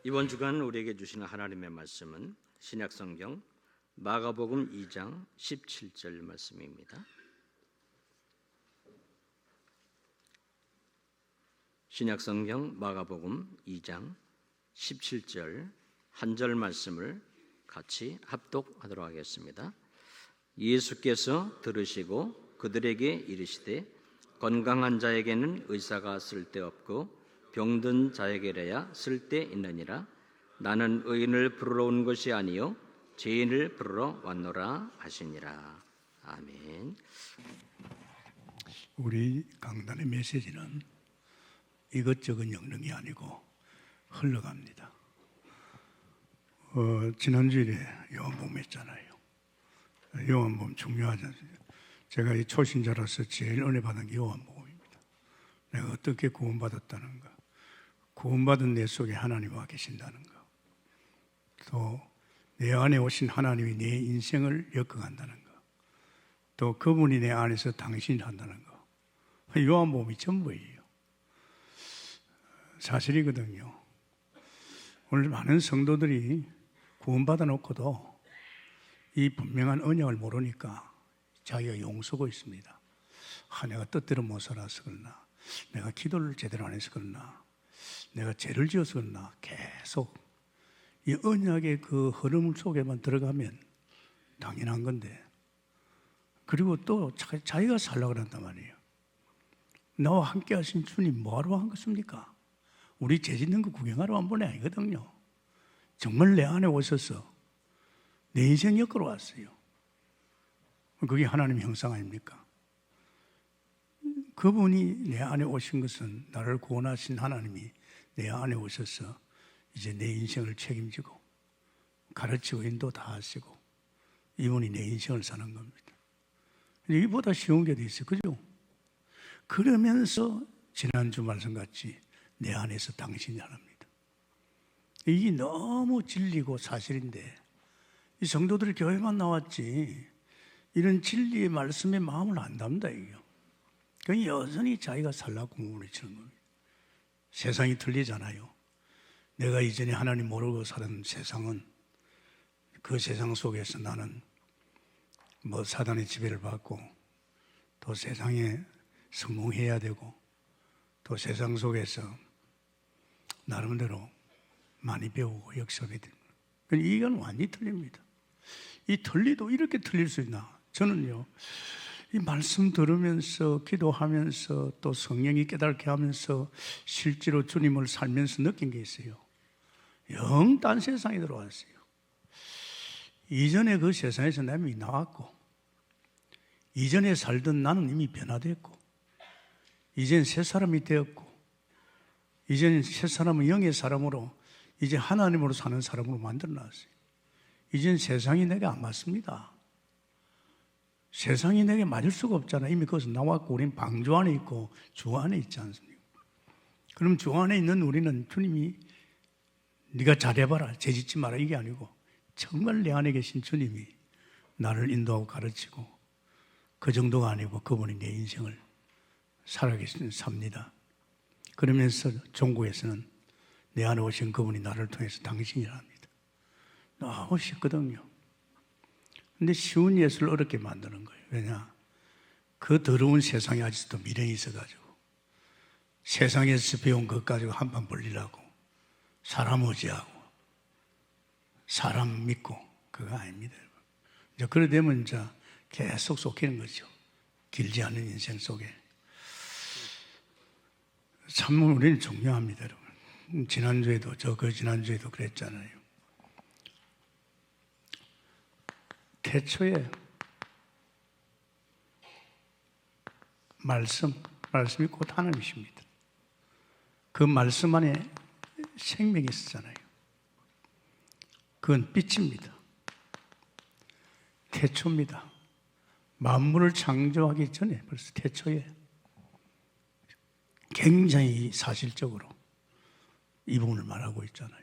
이번 주간 우리에게 주시는 하나님의 말씀은 신약성경 마가복음 2장 17절 말씀입니다. 신약성경 마가복음 2장 17절 한 절 말씀을 같이 합독하도록 하겠습니다. 예수께서 들으시고 그들에게 이르시되 건강한 자에게는 의사가 쓸데없고 병든 자에게라야 쓸데있느니라. 나는 의인을 부르러 온 것이 아니요 죄인을 부르러 왔노라 하시니라. 아멘. 우리 강단의 메시지는 이것저것 엮는 게 아니고 흘러갑니다. 지난주일에 요한복음 했잖아요. 요한복음 중요하잖아요. 제가 이 초신자로서 제일 은혜 받은 게 요한복음입니다. 내가 어떻게 구원받았다는 가, 구원받은 내 속에 하나님 와 계신다는 거, 또 내 안에 오신 하나님이 내 인생을 엮어간다는 거, 또 그분이 내 안에서 당신이 한다는 거, 요한복음이 전부예요. 사실이거든요. 오늘 많은 성도들이 구원받아 놓고도 이 분명한 언약을 모르니까 자기가 용서고 있습니다. 내가 뜻대로 못 살아서 그러나, 내가 기도를 제대로 안 해서 그러나, 내가 죄를 지어서 그러나, 계속 이 언약의 그 흐름 속에만 들어가면 당연한 건데, 그리고 또 자기가 살려고 한단 말이에요. 나와 함께 하신 주님 뭐하러 한 것입니까? 우리 죄 짓는 거 구경하러 한 분이 아니거든요. 정말 내 안에 오셔서 내 인생 엮으러 왔어요. 그게 하나님의 형상 아닙니까? 그분이 내 안에 오신 것은 나를 구원하신 하나님이 내 안에 오셔서 이제 내 인생을 책임지고 가르치고 인도 다 하시고 이분이 내 인생을 사는 겁니다. 이보다 쉬운 게 어디 있어요, 그죠? 그러면서 지난주 말씀같이 내 안에서 당신이 하나입니다. 이게 너무 진리고 사실인데 이 성도들이 교회만 나왔지 이런 진리의 말씀에 마음을 안 담다 이게요. 그냥 여전히 자기가 살라고 몸부림치는 겁니다. 세상이 틀리잖아요. 내가 이전에 하나님 모르고 살은 세상은, 그 세상 속에서 나는 뭐 사단의 지배를 받고 또 세상에 성공해야 되고 또 세상 속에서 나름대로 많이 배우고 역습이 됩니다. 이건 완전히 틀립니다. 이 틀리도 이렇게 틀릴 수 있나? 저는요, 이 말씀 들으면서 기도하면서 또 성령이 깨닫게 하면서 실제로 주님을 살면서 느낀 게 있어요. 영 딴 세상에 들어왔어요. 이전에 그 세상에서 나 이미 나왔고, 이전에 살던 나는 이미 변화됐고, 이젠 새 사람이 되었고, 이제는 새 사람은 영의 사람으로 이제 하나님으로 사는 사람으로 만들어놨어요. 이젠 세상이 내게 안 맞습니다. 세상이 내게 맞을 수가 없잖아요. 이미 거기서 나왔고 우리는 방주 안에 있고 주 안에 있지 않습니까? 그럼 주 안에 있는 우리는 주님이 네가 잘해봐라, 죄짓지 마라 이게 아니고 정말 내 안에 계신 주님이 나를 인도하고 가르치고 그 정도가 아니고 그분이 내 인생을 살아계신 삽니다. 그러면서 종국에서는 내 안에 오신 그분이 나를 통해서 당신이라 합니다. 너무 쉽거든요. 근데 쉬운 예수를 어렵게 만드는 거예요. 왜냐? 그 더러운 세상에 아직도 미련이 있어가지고 세상에서 배운 것 가지고 한판 벌리려고 사람 의지하고 사람 믿고 그거 아닙니다. 이제 그래 되면 이제 계속 속히는 거죠. 길지 않은 인생 속에. 참 우리는 중요합니다, 여러분. 지난주에도 지난주에도 그랬잖아요. 태초에 말씀이 곧 하나님이십니다. 그 말씀 안에 생명이 있었잖아요. 그건 빛입니다. 태초입니다. 만물을 창조하기 전에 벌써 태초에 굉장히 사실적으로 이 부분을 말하고 있잖아요.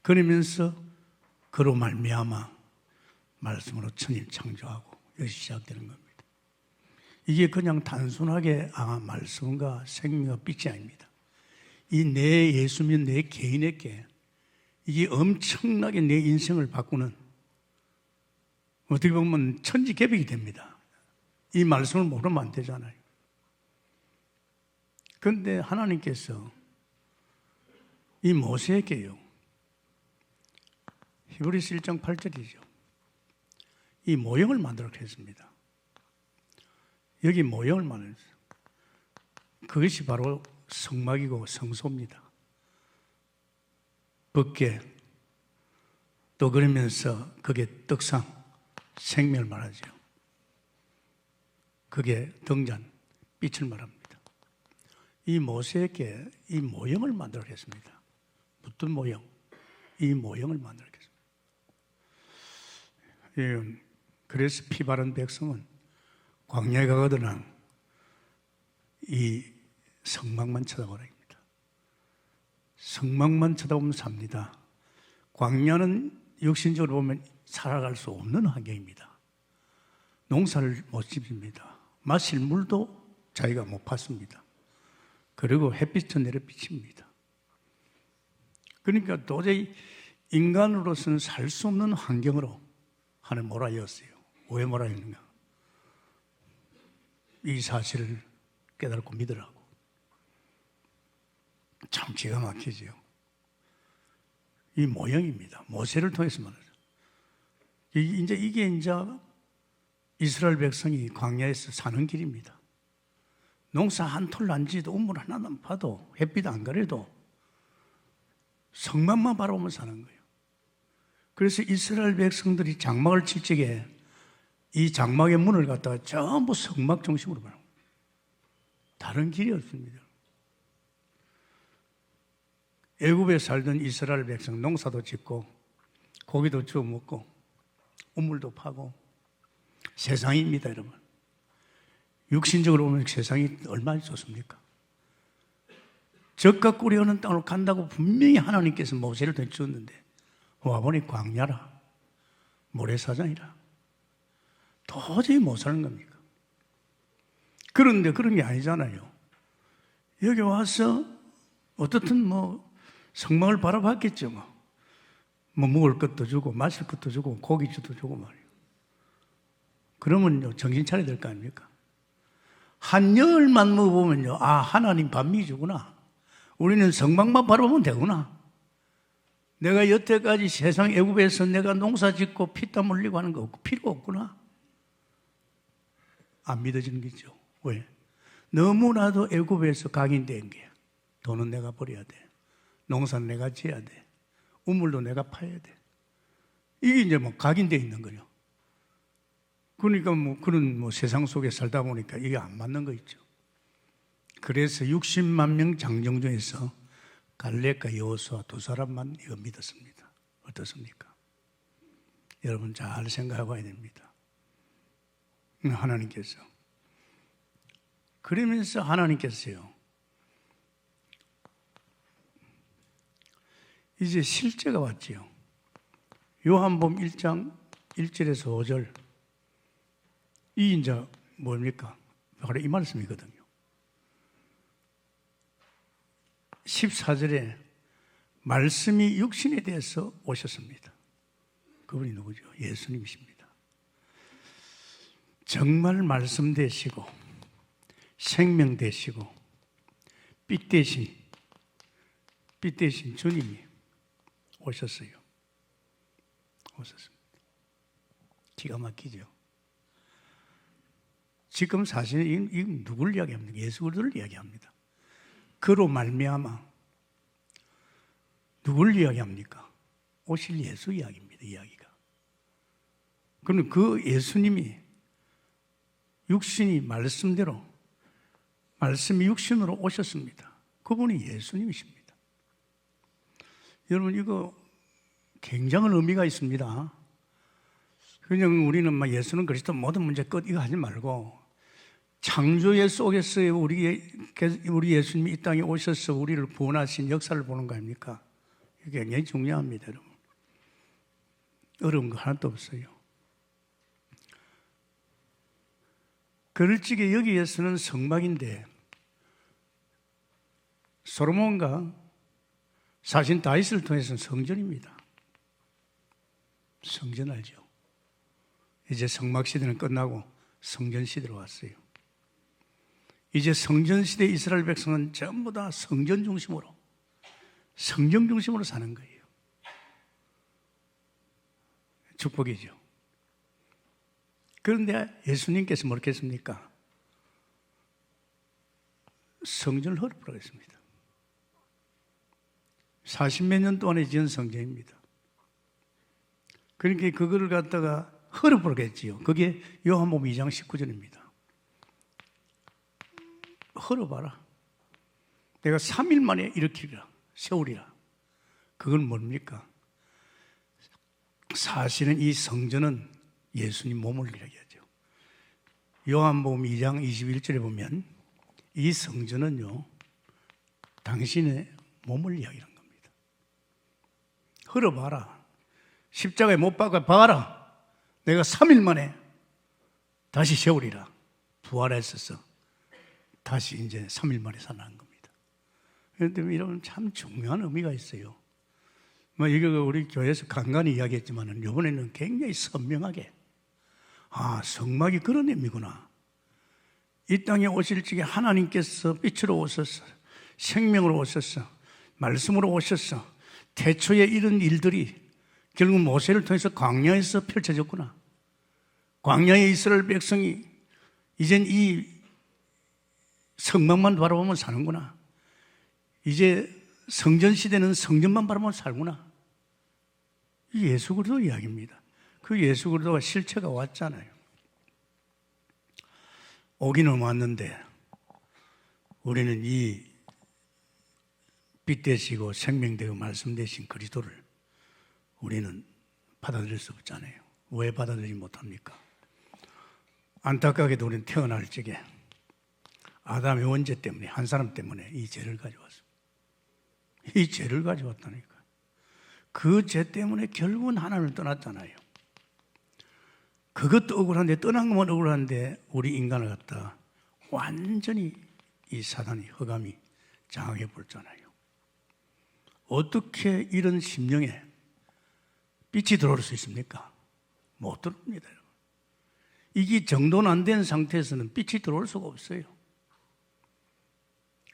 그러면서 그로 말미암아 말씀으로 천일 창조하고 여기 시작되는 겁니다. 이게 그냥 단순하게 말씀과 생명과 빛이 아닙니다. 이 내 예수면 내 개인에게 이게 엄청나게 내 인생을 바꾸는, 어떻게 보면 천지개벽이 됩니다. 이 말씀을 모르면 안 되잖아요. 그런데 하나님께서 이 모세에게요, 히브리서 1장 8절이죠. 이 모형을 만들도록 했습니다. 여기 모형을 만들었어요. 그것이 바로 성막이고 성소입니다. 벗게, 또 그러면서 그게 떡상, 생명을 말하죠. 그게 등잔, 빛을 말합니다. 이 모세에게 이 모형을 만들도록 했습니다. 붙은 모형, 이 모형을 만들도록 했습니다. 그래서 피 바른 백성은 광야에 가거든 이 성막만 쳐다보라 합니다. 성막만 쳐다보면 삽니다. 광야는 육신적으로 보면 살아갈 수 없는 환경입니다. 농사를 못 짓습니다. 마실 물도 자기가 못 받습니다. 그리고 햇빛은 내려 비칩니다. 그러니까 도저히 인간으로서는 살 수 없는 환경으로 하나님 몰아였어요. 왜 몰아였는가? 이 사실을 깨닫고 믿으라고. 참 기가 막히죠. 이 모형입니다. 모세를 통해서 말하죠. 이게 이스라엘 백성이 광야에서 사는 길입니다. 농사 한 톨 안 지어도 우물 하나도 안 파도 햇빛 안 가려도 성막만 바라보면 사는 거예요. 그래서 이스라엘 백성들이 장막을 칠 적에 이 장막의 문을 갖다가 전부 성막 중심으로 봐요. 다른 길이 없습니다. 애굽에 살던 이스라엘 백성 농사도 짓고 고기도 주워 먹고 우물도 파고 세상입니다, 여러분. 육신적으로 보면 세상이 얼마나 좋습니까? 젖과 꿀이 흐르는 땅으로 간다고 분명히 하나님께서 모세를 되주었는데 와보니 광야라, 모래사장이라. 도저히 못 사는 겁니까? 그런데 그런 게 아니잖아요. 여기 와서 어떻든 성막을 바라봤겠죠. 먹을 것도 주고 마실 것도 주고 고기도 주고 말이에요. 그러면 정신 차려야 될 거 아닙니까? 한 열만 먹어보면요, 아, 하나님 반미 주구나. 우리는 성막만 바라보면 되구나. 내가 여태까지 세상 애굽에서 내가 농사 짓고 피땀 흘리고 하는 거 없고 필요 없구나. 안 믿어지는 거죠. 왜? 너무나도 애굽에서 각인된 게 돈은 내가 벌여야 돼. 농사는 내가 지어야 돼. 우물도 내가 파야 돼. 이게 이제 각인되어 있는 거죠. 그러니까 그런 세상 속에 살다 보니까 이게 안 맞는 거 있죠. 그래서 60만 명 장정 중에서 갈렙과 여호수아 두 사람만 이거 믿었습니다. 어떻습니까? 여러분 잘 생각해 봐야 됩니다. 하나님께서. 그러면서 하나님께서요, 이제 실제가 왔지요. 요한복음 1장 1절에서 5절. 이 이제 뭡니까? 바로 이 말씀이거든요. 14절에 말씀이 육신에 대해서 오셨습니다. 그분이 누구죠? 예수님이십니다. 정말 말씀 되시고 생명 되시고 빛 되신 주님이 오셨어요. 오셨습니다. 기가 막히죠. 지금 사실 이 누구를 이야기합니까? 예수 그리스도를 이야기합니다. 그로 말미암아 누구를 이야기합니까? 오실 예수 이야기입니다. 이야기가. 그럼 그 예수님이 육신이 말씀대로 말씀이 육신으로 오셨습니다. 그분이 예수님이십니다. 여러분 이거 굉장한 의미가 있습니다. 그냥 우리는 예수는 그리스도 모든 문제 끝 이거 하지 말고 창조의 속에서의 우리 예수님이 이 땅에 오셔서 우리를 구원하신 역사를 보는 거 아닙니까? 이게 굉장히 중요합니다, 여러분. 어려운 거 하나도 없어요. 그럴지게 여기에서는 성막인데 솔로몬과 사신 다윗을 통해서는 성전입니다. 성전 알죠? 이제 성막 시대는 끝나고 성전 시대로 왔어요. 이제 성전 시대 이스라엘 백성은 전부 다 성전 중심으로, 성경 중심으로 사는 거예요. 축복이죠. 그런데 예수님께서 뭐렇게 했습니까? 성전을 헐어버리고 했습니다. 40몇 년 동안에 지은 성전입니다. 그러니까 그거를 갖다가 헐어버리겠지요. 그게 요한복음 2장 19절입니다. 헐어봐라. 내가 3일 만에 일으키리라, 세우리라. 그건 뭡니까? 사실은 이 성전은 예수님 몸을 이야기하죠. 요한복음 2장 21절에 보면 이 성전은요, 당신의 몸을 이야기하는 겁니다. 헐어봐라. 십자가에 못 박아 봐라. 내가 3일 만에 다시 세우리라. 부활했었어. 다시 이제 3일 만에 살아난 겁니다. 그런데 이런 참 중요한 의미가 있어요. 이거 우리 교회에서 간간히 이야기했지만 이번에는 굉장히 선명하게, 성막이 그런 의미구나. 이 땅에 오실 적에 하나님께서 빛으로 오셔서, 생명으로 오셔서, 말씀으로 오셔서 태초에 이런 일들이 결국 모세를 통해서 광야에서 펼쳐졌구나. 광야의 이스라엘 백성이 이젠 이 성막만 바라보면 사는구나. 이제 성전 시대는 성전만 바라보면 살구나. 이 예수 그리스도 이야기입니다. 그 예수 그리스도가 실체가 왔잖아요. 오기는 왔는데 우리는 이 빛 되시고 생명 되고 말씀 되신 그리스도를 우리는 받아들일 수 없잖아요. 왜 받아들이지 못합니까? 안타깝게도 우리는 태어날 적에 아담의 원죄 때문에, 한 사람 때문에 이 죄를 가져왔습니다. 이 죄를 가져왔다니까. 그 죄 때문에 결국은 하나님을 떠났잖아요. 그것도 억울한데, 떠난 것만 억울한데 우리 인간을 갖다 완전히 이 사단이, 흑암이 장악해 버렸잖아요. 어떻게 이런 심령에 빛이 들어올 수 있습니까? 못 들어옵니다. 이게 정돈 안 된 상태에서는 빛이 들어올 수가 없어요.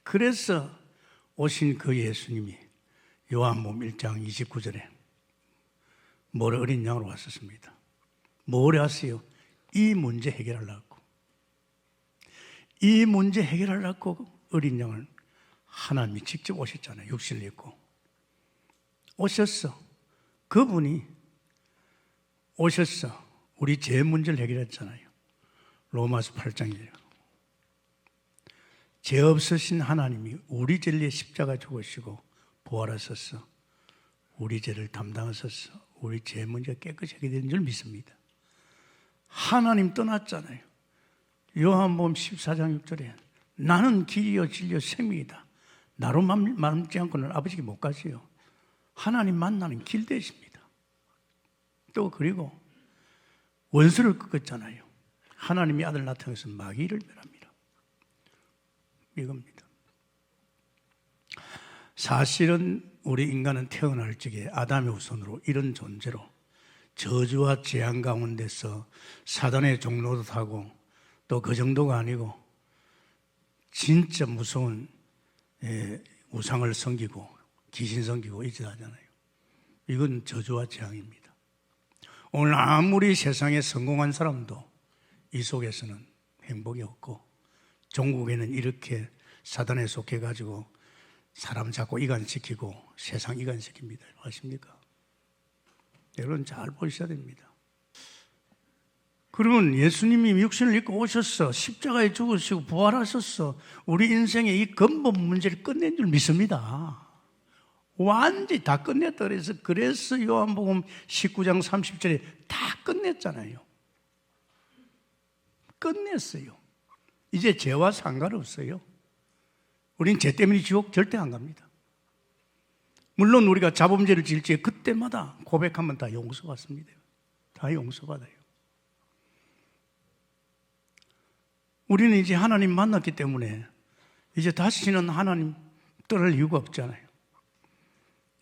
그래서 오신 그 예수님이 요한복음 1장 29절에 모래 어린 양으로 왔었습니다. 뭘 하세요? 이 문제 해결하려고. 이 문제 해결하려고 어린 양을 하나님이 직접 오셨잖아요. 육신을 입고 오셨어. 그분이 오셔서 우리 죄 문제를 해결했잖아요. 로마서 8장이에요. 죄 없으신 하나님이 우리 죄를 위해 십자가 죽으시고 부활하셔서 우리 죄를 담당하셔서 우리 죄 문제가 깨끗이 해결된 줄 믿습니다. 하나님 떠났잖아요. 요한복음 14장 6절에 나는 길이요 진리요 생명이다. 나로 말지 않고는 아버지께 못 가시요. 하나님 만나는 길 되십니다. 또 그리고 원수를 꺾었잖아요. 하나님이 아들 나타나서 마귀를 멸합니다. 이겁니다. 사실은 우리 인간은 태어날 적에 아담의 후손으로 이런 존재로 저주와 재앙 가운데서 사단의 종로도 타고 또 그 정도가 아니고 진짜 무서운 우상을 섬기고 귀신 섬기고 이제 하잖아요. 이건 저주와 재앙입니다. 오늘 아무리 세상에 성공한 사람도 이 속에서는 행복이 없고 종국에는 이렇게 사단에 속해가지고 사람 자꾸 이간시키고 세상 이간시킵니다. 아십니까? 여러분 잘 보셔야 됩니다. 그러면 예수님이 육신을 입고 오셔서 십자가에 죽으시고 부활하셔서 우리 인생의 이 근본 문제를 끝낸 줄 믿습니다. 완전히 다 끝냈다 그래서 요한복음 19장 30절에 다 끝냈잖아요. 끝냈어요. 이제 죄와 상관없어요. 우린 죄 때문에 지옥 절대 안 갑니다. 물론 우리가 자범죄를 지을 때 그때마다 고백하면 다 용서받습니다. 다 용서받아요. 우리는 이제 하나님 만났기 때문에 이제 다시는 하나님 떠날 이유가 없잖아요.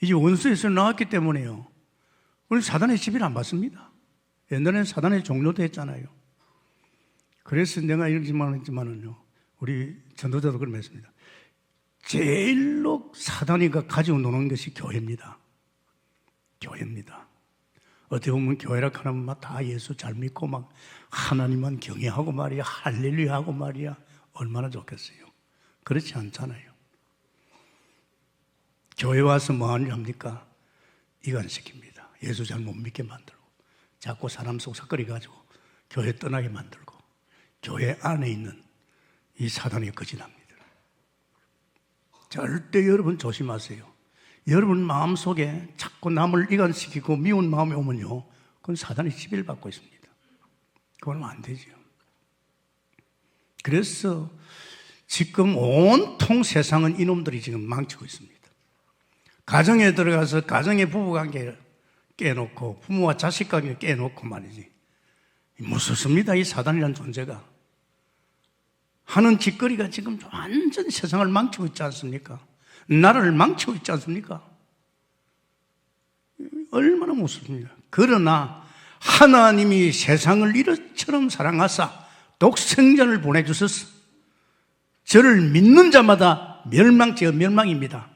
이제 원수에서 나왔기 때문에요. 우리 사단의 지배를 안 받습니다. 옛날에는 사단의 종료도 했잖아요. 그래서 내가 이러지만은요, 우리 전도자도 그런 말씀입니다. 제일로 사단이가 가지고 노는 것이 교회입니다. 교회입니다. 어떻게 보면 교회라 하면 막 다 예수 잘 믿고 막 하나님만 경외하고 말이야, 할렐루야 하고 말이야, 얼마나 좋겠어요. 그렇지 않잖아요. 교회 와서 뭐 하는 일 합니까? 이간시킵니다. 예수 잘 못 믿게 만들고, 자꾸 사람 속삭거리 가지고 교회 떠나게 만들고, 교회 안에 있는 이 사단이 거짓합니다. 절대 여러분 조심하세요. 여러분 마음속에 자꾸 남을 이간시키고 미운 마음이 오면요, 그건 사단의 지배를 받고 있습니다. 그건 안 되죠. 그래서 지금 온통 세상은 이놈들이 지금 망치고 있습니다. 가정에 들어가서 가정의 부부관계를 깨놓고 부모와 자식관계를 깨놓고 말이지, 무섭습니다. 이 사단이라는 존재가 하는 짓거리가 지금 완전 세상을 망치고 있지 않습니까? 나라를 망치고 있지 않습니까? 얼마나 무섭습니다. 그러나 하나님이 세상을 이처럼 사랑하사 독생자를 보내주셔서 저를 믿는 자마다 멸망입니다.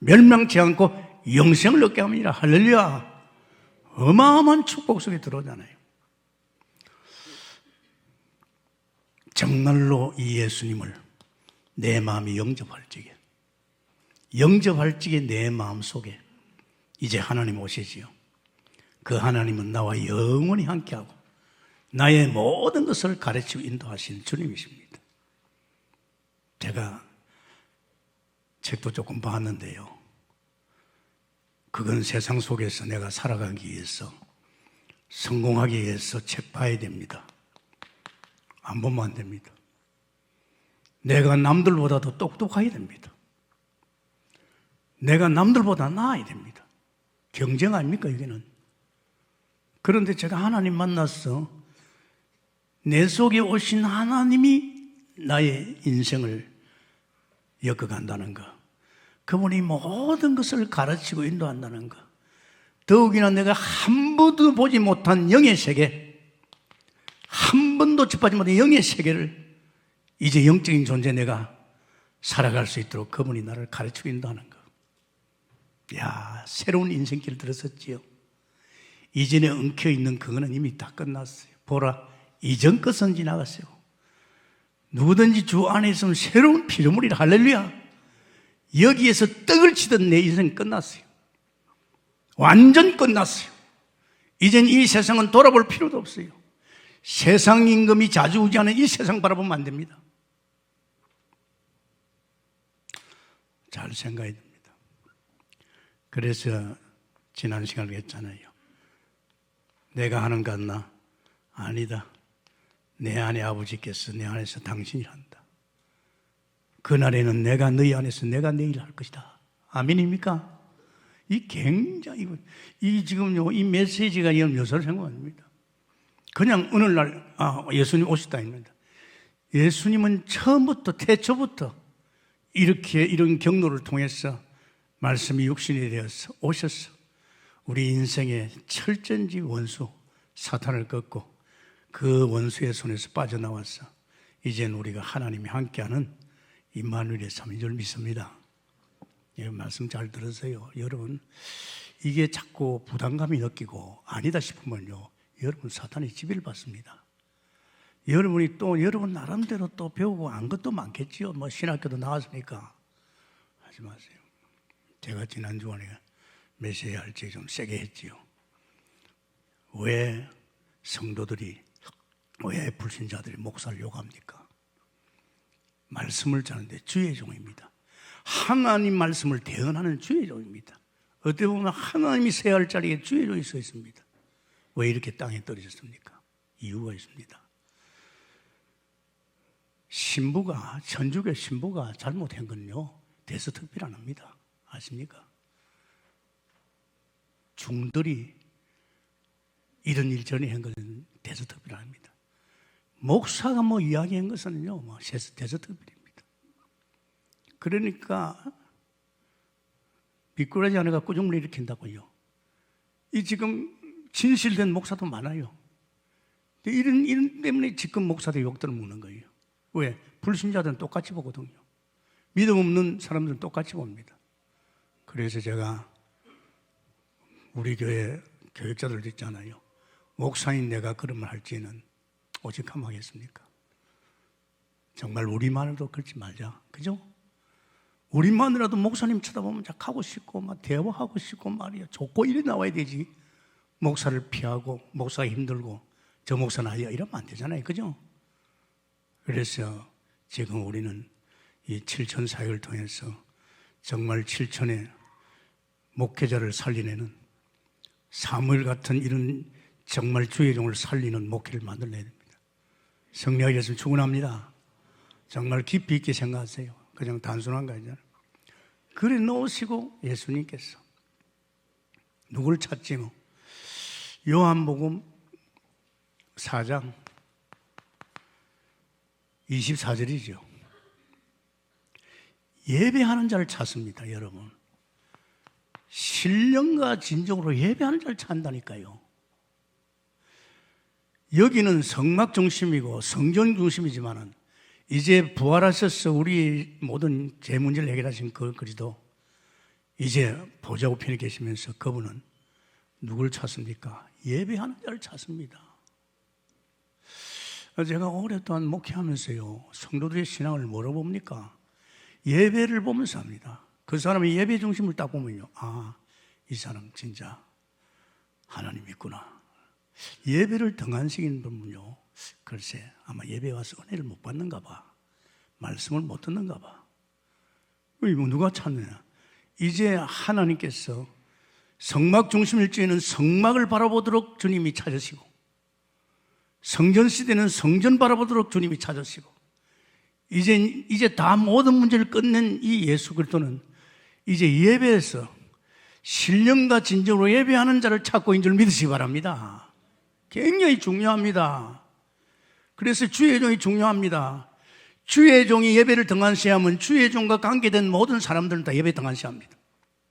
멸망치 않고 영생을 얻게 합니다. 할렐루야. 어마어마한 축복 속에 들어오잖아요. 정말로 이 예수님을 내 마음이 영접할 적에 내 마음 속에 이제 하나님 오시지요. 그 하나님은 나와 영원히 함께하고 나의 모든 것을 가르치고 인도하시는 주님이십니다. 제가 책도 조금 봤는데요, 그건 세상 속에서 내가 살아가기 위해서, 성공하기 위해서 책 봐야 됩니다. 안 보면 안 됩니다. 내가 남들보다 더 똑똑해야 됩니다. 내가 남들보다 나아야 됩니다. 경쟁 아닙니까, 여기는? 그런데 제가 하나님 만났어. 내 속에 오신 하나님이 나의 인생을 엮어간다는 것, 그분이 모든 것을 가르치고 인도한다는 것, 더욱이나 내가 한 번도 보지 못한 영의 세계, 한 번도 접하지 못한 영의 세계를 이제 영적인 존재 내가 살아갈 수 있도록 그분이 나를 가르치고 인도하는 것. 야, 새로운 인생길 들었었지요. 이전에 엉켜있는 그거는 이미 다 끝났어요. 보라, 이전 것은 지나갔어요. 누구든지 주 안에 있으면 새로운 피조물이라. 할렐루야. 여기에서 떡을 치던 내 인생 끝났어요. 완전 끝났어요. 이젠 이 세상은 돌아볼 필요도 없어요. 세상 임금이 좌지우지하는 이 세상 바라보면 안 됩니다. 잘 생각해야 됩니다. 그래서 지난 시간에 했잖아요. 내가 하는 것 같나? 아니다. 내 안에 아버지께서 내 안에서 당신이 한다. 그날에는 내가 너희 안에서 내가 내 일을 할 것이다. 아멘입니까? 이 굉장히, 지금요, 이 메시지가 이런 묘사를 생각 아닙니다. 그냥 어느 날, 예수님 오시다 입니다. 예수님은 처음부터, 태초부터 이런 경로를 통해서 말씀이 육신이 되어서 오셔서 우리 인생의 철전지 원수, 사탄을 꺾고 그 원수의 손에서 빠져나와서 이제는 우리가 하나님이 함께하는 임마누엘의 3인줄 믿습니다. 이 말씀 잘 들으세요. 여러분, 이게 자꾸 부담감이 느끼고 아니다 싶으면요, 여러분 사탄의 지배를 받습니다. 여러분이 또 여러분 나름대로 또 배우고 안 것도 많겠지요. 뭐 신학교도 나왔으니까. 하지 마세요. 제가 지난주에 메시지 할 때 좀 세게 했지요. 왜 성도들이, 왜 불신자들이 목사를 욕합니까? 말씀을 자는데 주의 종입니다. 하나님 말씀을 대언하는 주의 종입니다. 어떻게 보면 하나님이 세야 할 자리에 주의 종이 서 있습니다. 왜 이렇게 땅에 떨어졌습니까? 이유가 있습니다. 신부가, 천주교 신부가 잘못한 건요, 대서특필 안 합니다. 아십니까? 중들이 이런 일 전에 한 것은 대서특필 안 합니다. 목사가 이야기한 것은요, 대서특필입니다. 그러니까 미꾸라지 하나가 꾸중을 일으킨다고요. 이 지금 진실된 목사도 많아요. 이런 때문에 지금 목사들 욕들을 먹는 거예요. 왜? 불신자들은 똑같이 보거든요. 믿음 없는 사람들은 똑같이 봅니다. 그래서 제가 우리 교회 교육자들도 있잖아요. 목사인 내가 그런 말 할지는 오직하면 하겠습니까? 정말 우리만으로도 그러지 말자. 그죠? 우리만이라도 목사님 쳐다보면 하고 싶고 막 대화하고 싶고 말이야. 좋고 이래 나와야 되지. 목사를 피하고 목사가 힘들고 저 목사는 아니야 이러면 안 되잖아요. 그죠? 그래서 지금 우리는 이 7천 사역을 통해서 정말 7천의 목회자를 살리내는 사무엘 같은 이런 정말 주의 종을 살리는 목회를 만들어내야 됩니다. 승리하게 해서 축원합니다. 정말 깊이 있게 생각하세요. 그냥 단순한 거 아니잖아요. 그래 놓으시고 예수님께서 누구를 찾지 뭐. 요한복음 4장 24절이죠. 예배하는 자를 찾습니다, 여러분. 신령과 진정으로 예배하는 자를 찾는다니까요. 여기는 성막 중심이고 성전 중심이지만은 이제 부활하셔서 우리 모든 제 문제를 해결하신 그리스도 이제 보좌 우편에 계시면서 그분은 누굴 찾습니까? 예배하는 자를 찾습니다. 제가 오랫동안 목회하면서요, 성도들의 신앙을 뭐로 봅니까? 예배를 보면서 합니다. 그 사람의 예배 중심을 딱 보면요, 아, 이 사람 진짜 하나님 믿구나. 예배를 등한시키는 분은요, 글쎄 아마 예배 와서 은혜를 못 받는가 봐. 말씀을 못 듣는가 봐. 이거 누가 찾느냐? 이제 하나님께서 성막 중심일주에는 성막을 바라보도록 주님이 찾으시고, 성전 시대는 성전 바라보도록 주님이 찾으시고, 이제 다 모든 문제를 끝낸 이 예수 그리스도는 이제 예배에서 신령과 진정으로 예배하는 자를 찾고 있는 줄 믿으시기 바랍니다. 굉장히 중요합니다. 그래서 주의 종이 중요합니다. 주의 종이 예배를 등한시하면 주의 종과 관계된 모든 사람들은 다 예배 등한시합니다.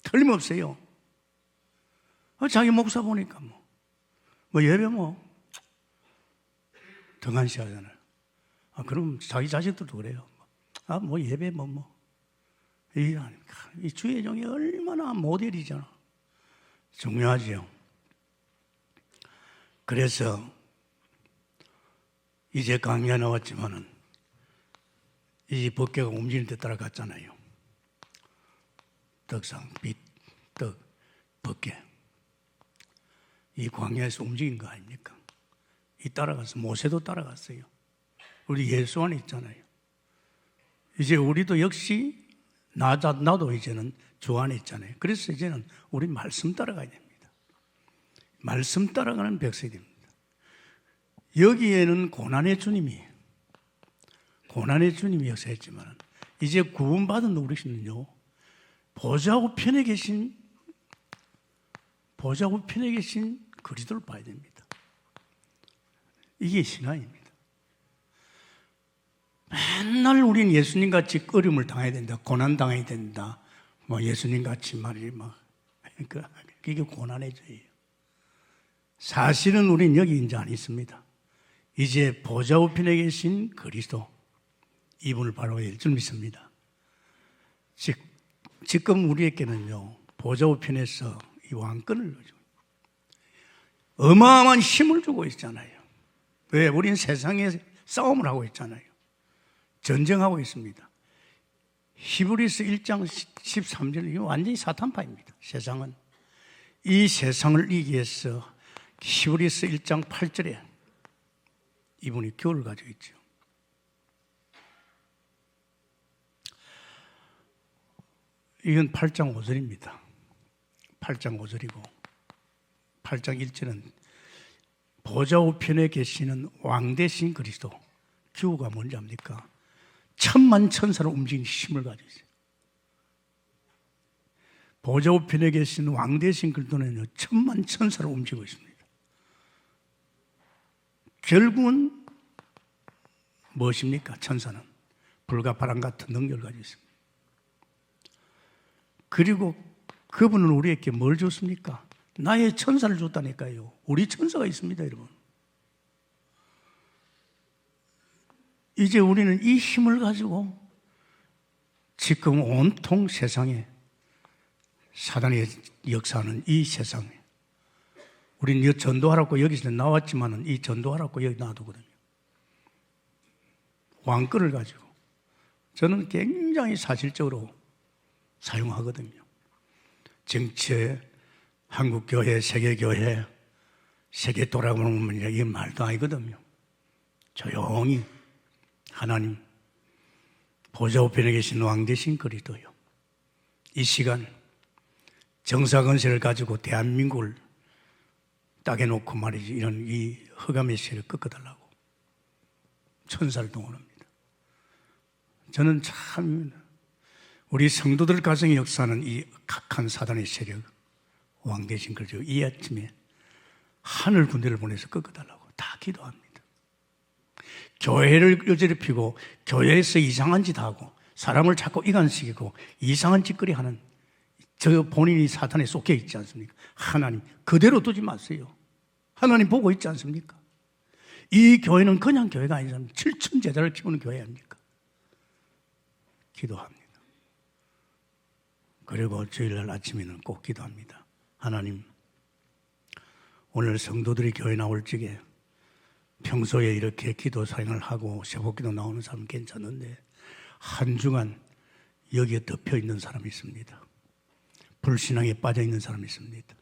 틀림없어요. 자기 목사 보니까 예배 등한시하잖아요. 그럼 자기 자식들도 그래요. 예배 이 주의 종이 얼마나 모델이잖아. 중요하죠. 그래서 이제 강의가 나왔지만은 이 법궤가 움직이는 데 따라갔잖아요. 떡상, 빛, 떡, 법궤. 이 광야에서 움직인 거 아닙니까? 이 따라가서 모세도 따라갔어요. 우리 예수 안에 있잖아요. 이제 우리도 역시 나도 이제는 주 안에 있잖아요. 그래서 이제는 우리 말씀 따라가야 됩니다. 말씀 따라가는 백성이 됩니다. 여기에는 고난의 주님이 역사했지만 이제 구원받은 우리는요, 보좌 우편에 계신 그리스도를 봐야 됩니다. 이게 신앙입니다. 맨날 우린 예수님같이 어려움을 당해야 된다, 고난 당해야 된다, 예수님같이 그게 고난의 죄예요. 사실은 우린 여기 이제 안 있습니다. 이제 보좌 우편에 계신 그리스도, 이분을 바라봐야 될 줄 믿습니다. 지금 우리에게는요, 보좌 우편에서 이 왕권을 어마어마한 힘을 주고 있잖아요. 왜? 우리는 세상에 싸움을 하고 있잖아요. 전쟁하고 있습니다. 히브리서 1장 13절, 이거 완전히 사탄파입니다. 세상은. 이 세상을 이기기 위해서 히브리서 1장 8절에 이분이 교를 가지고 있죠. 이건 8장 5절입니다. 8장 5절이고 8장 1절은 보좌 우편에 계시는 왕 대신 그리스도, 기호가 뭔지 압니까? 천만 천사를 움직이는 힘을 가지고 있어요. 보좌 우편에 계신 왕 대신 그리스도는 천만 천사를 움직이고 있습니다. 결국은 무엇입니까? 천사는 불과 바람 같은 능력을 가지고 있습니다. 그리고 그분은 우리에게 뭘 줬습니까? 나의 천사를 줬다니까요. 우리 천사가 있습니다, 여러분. 이제 우리는 이 힘을 가지고 지금 온통 세상에 사단이 역사하는 이 세상에 우리는 전도하라고 여기서 나왔지만은 이 전도하라고 여기 놔두거든요. 왕권을 가지고 저는 굉장히 사실적으로 사용하거든요. 정치에 한국교회, 세계교회, 세계 돌아보는 이게 말도 아니거든요. 조용히 하나님 보좌 우편에 계신 왕 대신 그리스도요. 이 시간 정사건세를 가지고 대한민국을 땅에 놓고 말이지 이런 이 흑암의 세를 꺾어달라고 천사를 동원합니다. 저는 참 우리 성도들 가정에 역사하는 이 각한 사단의 세력 왕 대신 그리스도 이 아침에 하늘 군대를 보내서 꺾어달라고 다 기도합니다. 교회를 어지럽히고 교회에서 이상한 짓 하고 사람을 자꾸 이간시키고 이상한 짓거리 하는 저 본인이 사탄에 속해 있지 않습니까? 하나님 그대로 두지 마세요. 하나님 보고 있지 않습니까? 이 교회는 그냥 교회가 아니잖아요. 7천 제자를 키우는 교회 아닙니까? 기도합니다. 그리고 주일날 아침에는 꼭 기도합니다. 하나님 오늘 성도들이 교회 나올 적에 평소에 이렇게 기도 사역을 하고 새벽기도 나오는 사람은 괜찮은데 한 주간 여기에 덮여 있는 사람이 있습니다. 불신앙에 빠져 있는 사람이 있습니다.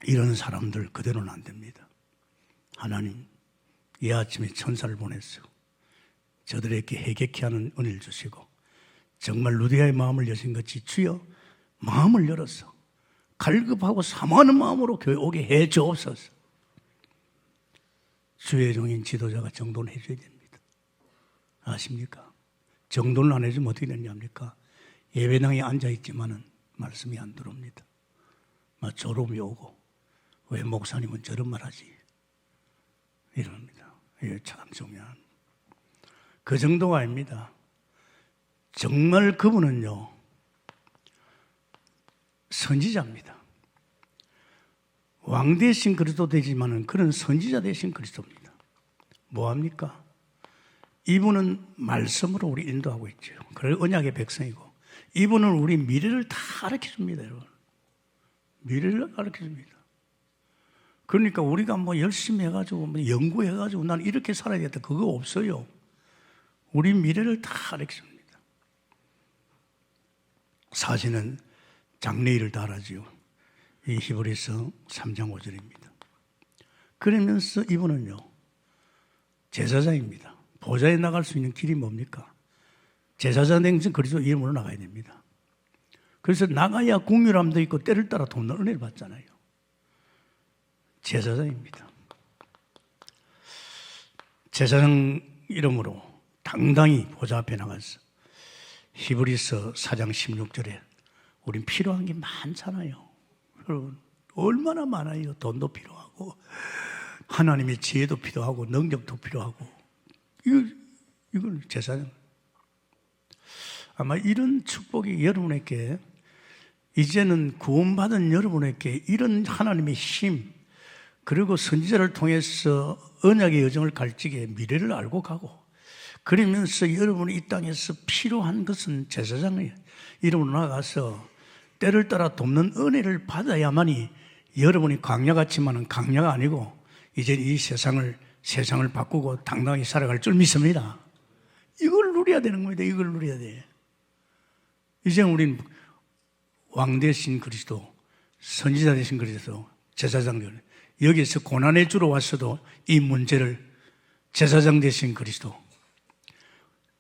이런 사람들 그대로는 안 됩니다. 하나님 이 아침에 천사를 보냈어. 저들에게 해결케 하는 은혜를 주시고 정말 루디아의 마음을 여신 것이 주여 마음을 열어서 갈급하고 사모하는 마음으로 교회 오게 해 주옵소서. 주의 종인 지도자가 정돈을 해줘야 됩니다. 아십니까? 정돈을 안 해주면 어떻게 되냐합니까? 예배당에 앉아있지만은 말씀이 안 들어옵니다. 막 졸음이 오고 왜 목사님은 저런 말 하지? 이럽니다. 이게 참 중요한 그 정도가 아닙니다. 정말 그분은요 선지자입니다. 왕 대신 그리스도 되지만은 그런 선지자 대신 그리스도입니다. 뭐합니까? 이분은 말씀으로 우리 인도하고 있죠. 그리고 언약의 백성이고 이분은 우리 미래를 다 가르쳐줍니다. 여러분 미래를 가르쳐줍니다. 그러니까 우리가 뭐 열심히 해가지고 뭐 연구해가지고 난 이렇게 살아야겠다 그거 없어요. 우리 미래를 다 가르쳐줍니다. 사실은 장래일을 다 알아지요. 이 히브리서 3장 5절입니다. 그러면서 이분은요 제사장입니다. 보좌에 나갈 수 있는 길이 뭡니까? 제사장 된 그리스도 이름으로 나가야 됩니다. 그래서 나가야 궁유람도 있고 때를 따라 돕는 은혜를 받잖아요. 제사장입니다. 제사장 이름으로 당당히 보좌 앞에 나가서 히브리서 4장 16절에 우린 필요한 게 많잖아요. 여러분 얼마나 많아요. 돈도 필요하고 하나님의 지혜도 필요하고 능력도 필요하고 이걸 제사장 아마 이런 축복이 여러분에게 이제는 구원받은 여러분에게 이런 하나님의 힘 그리고 선지자를 통해서 언약의 여정을 갈 적에 미래를 알고 가고 그러면서 여러분이 이 땅에서 필요한 것은 제사장의 이름으로 나가서 때를 따라 돕는 은혜를 받아야만이 여러분이 강야같지만은 강야가 아니고 이제 이 세상을 바꾸고 당당히 살아갈 줄 믿습니다. 이걸 누려야 되는 겁니다. 이걸 누려야 돼. 이제 우린 왕 대신 그리스도, 선지자 되신 그리스도, 제사장들 여기에서 고난의 주로 왔어도 이 문제를 제사장 되신 그리스도,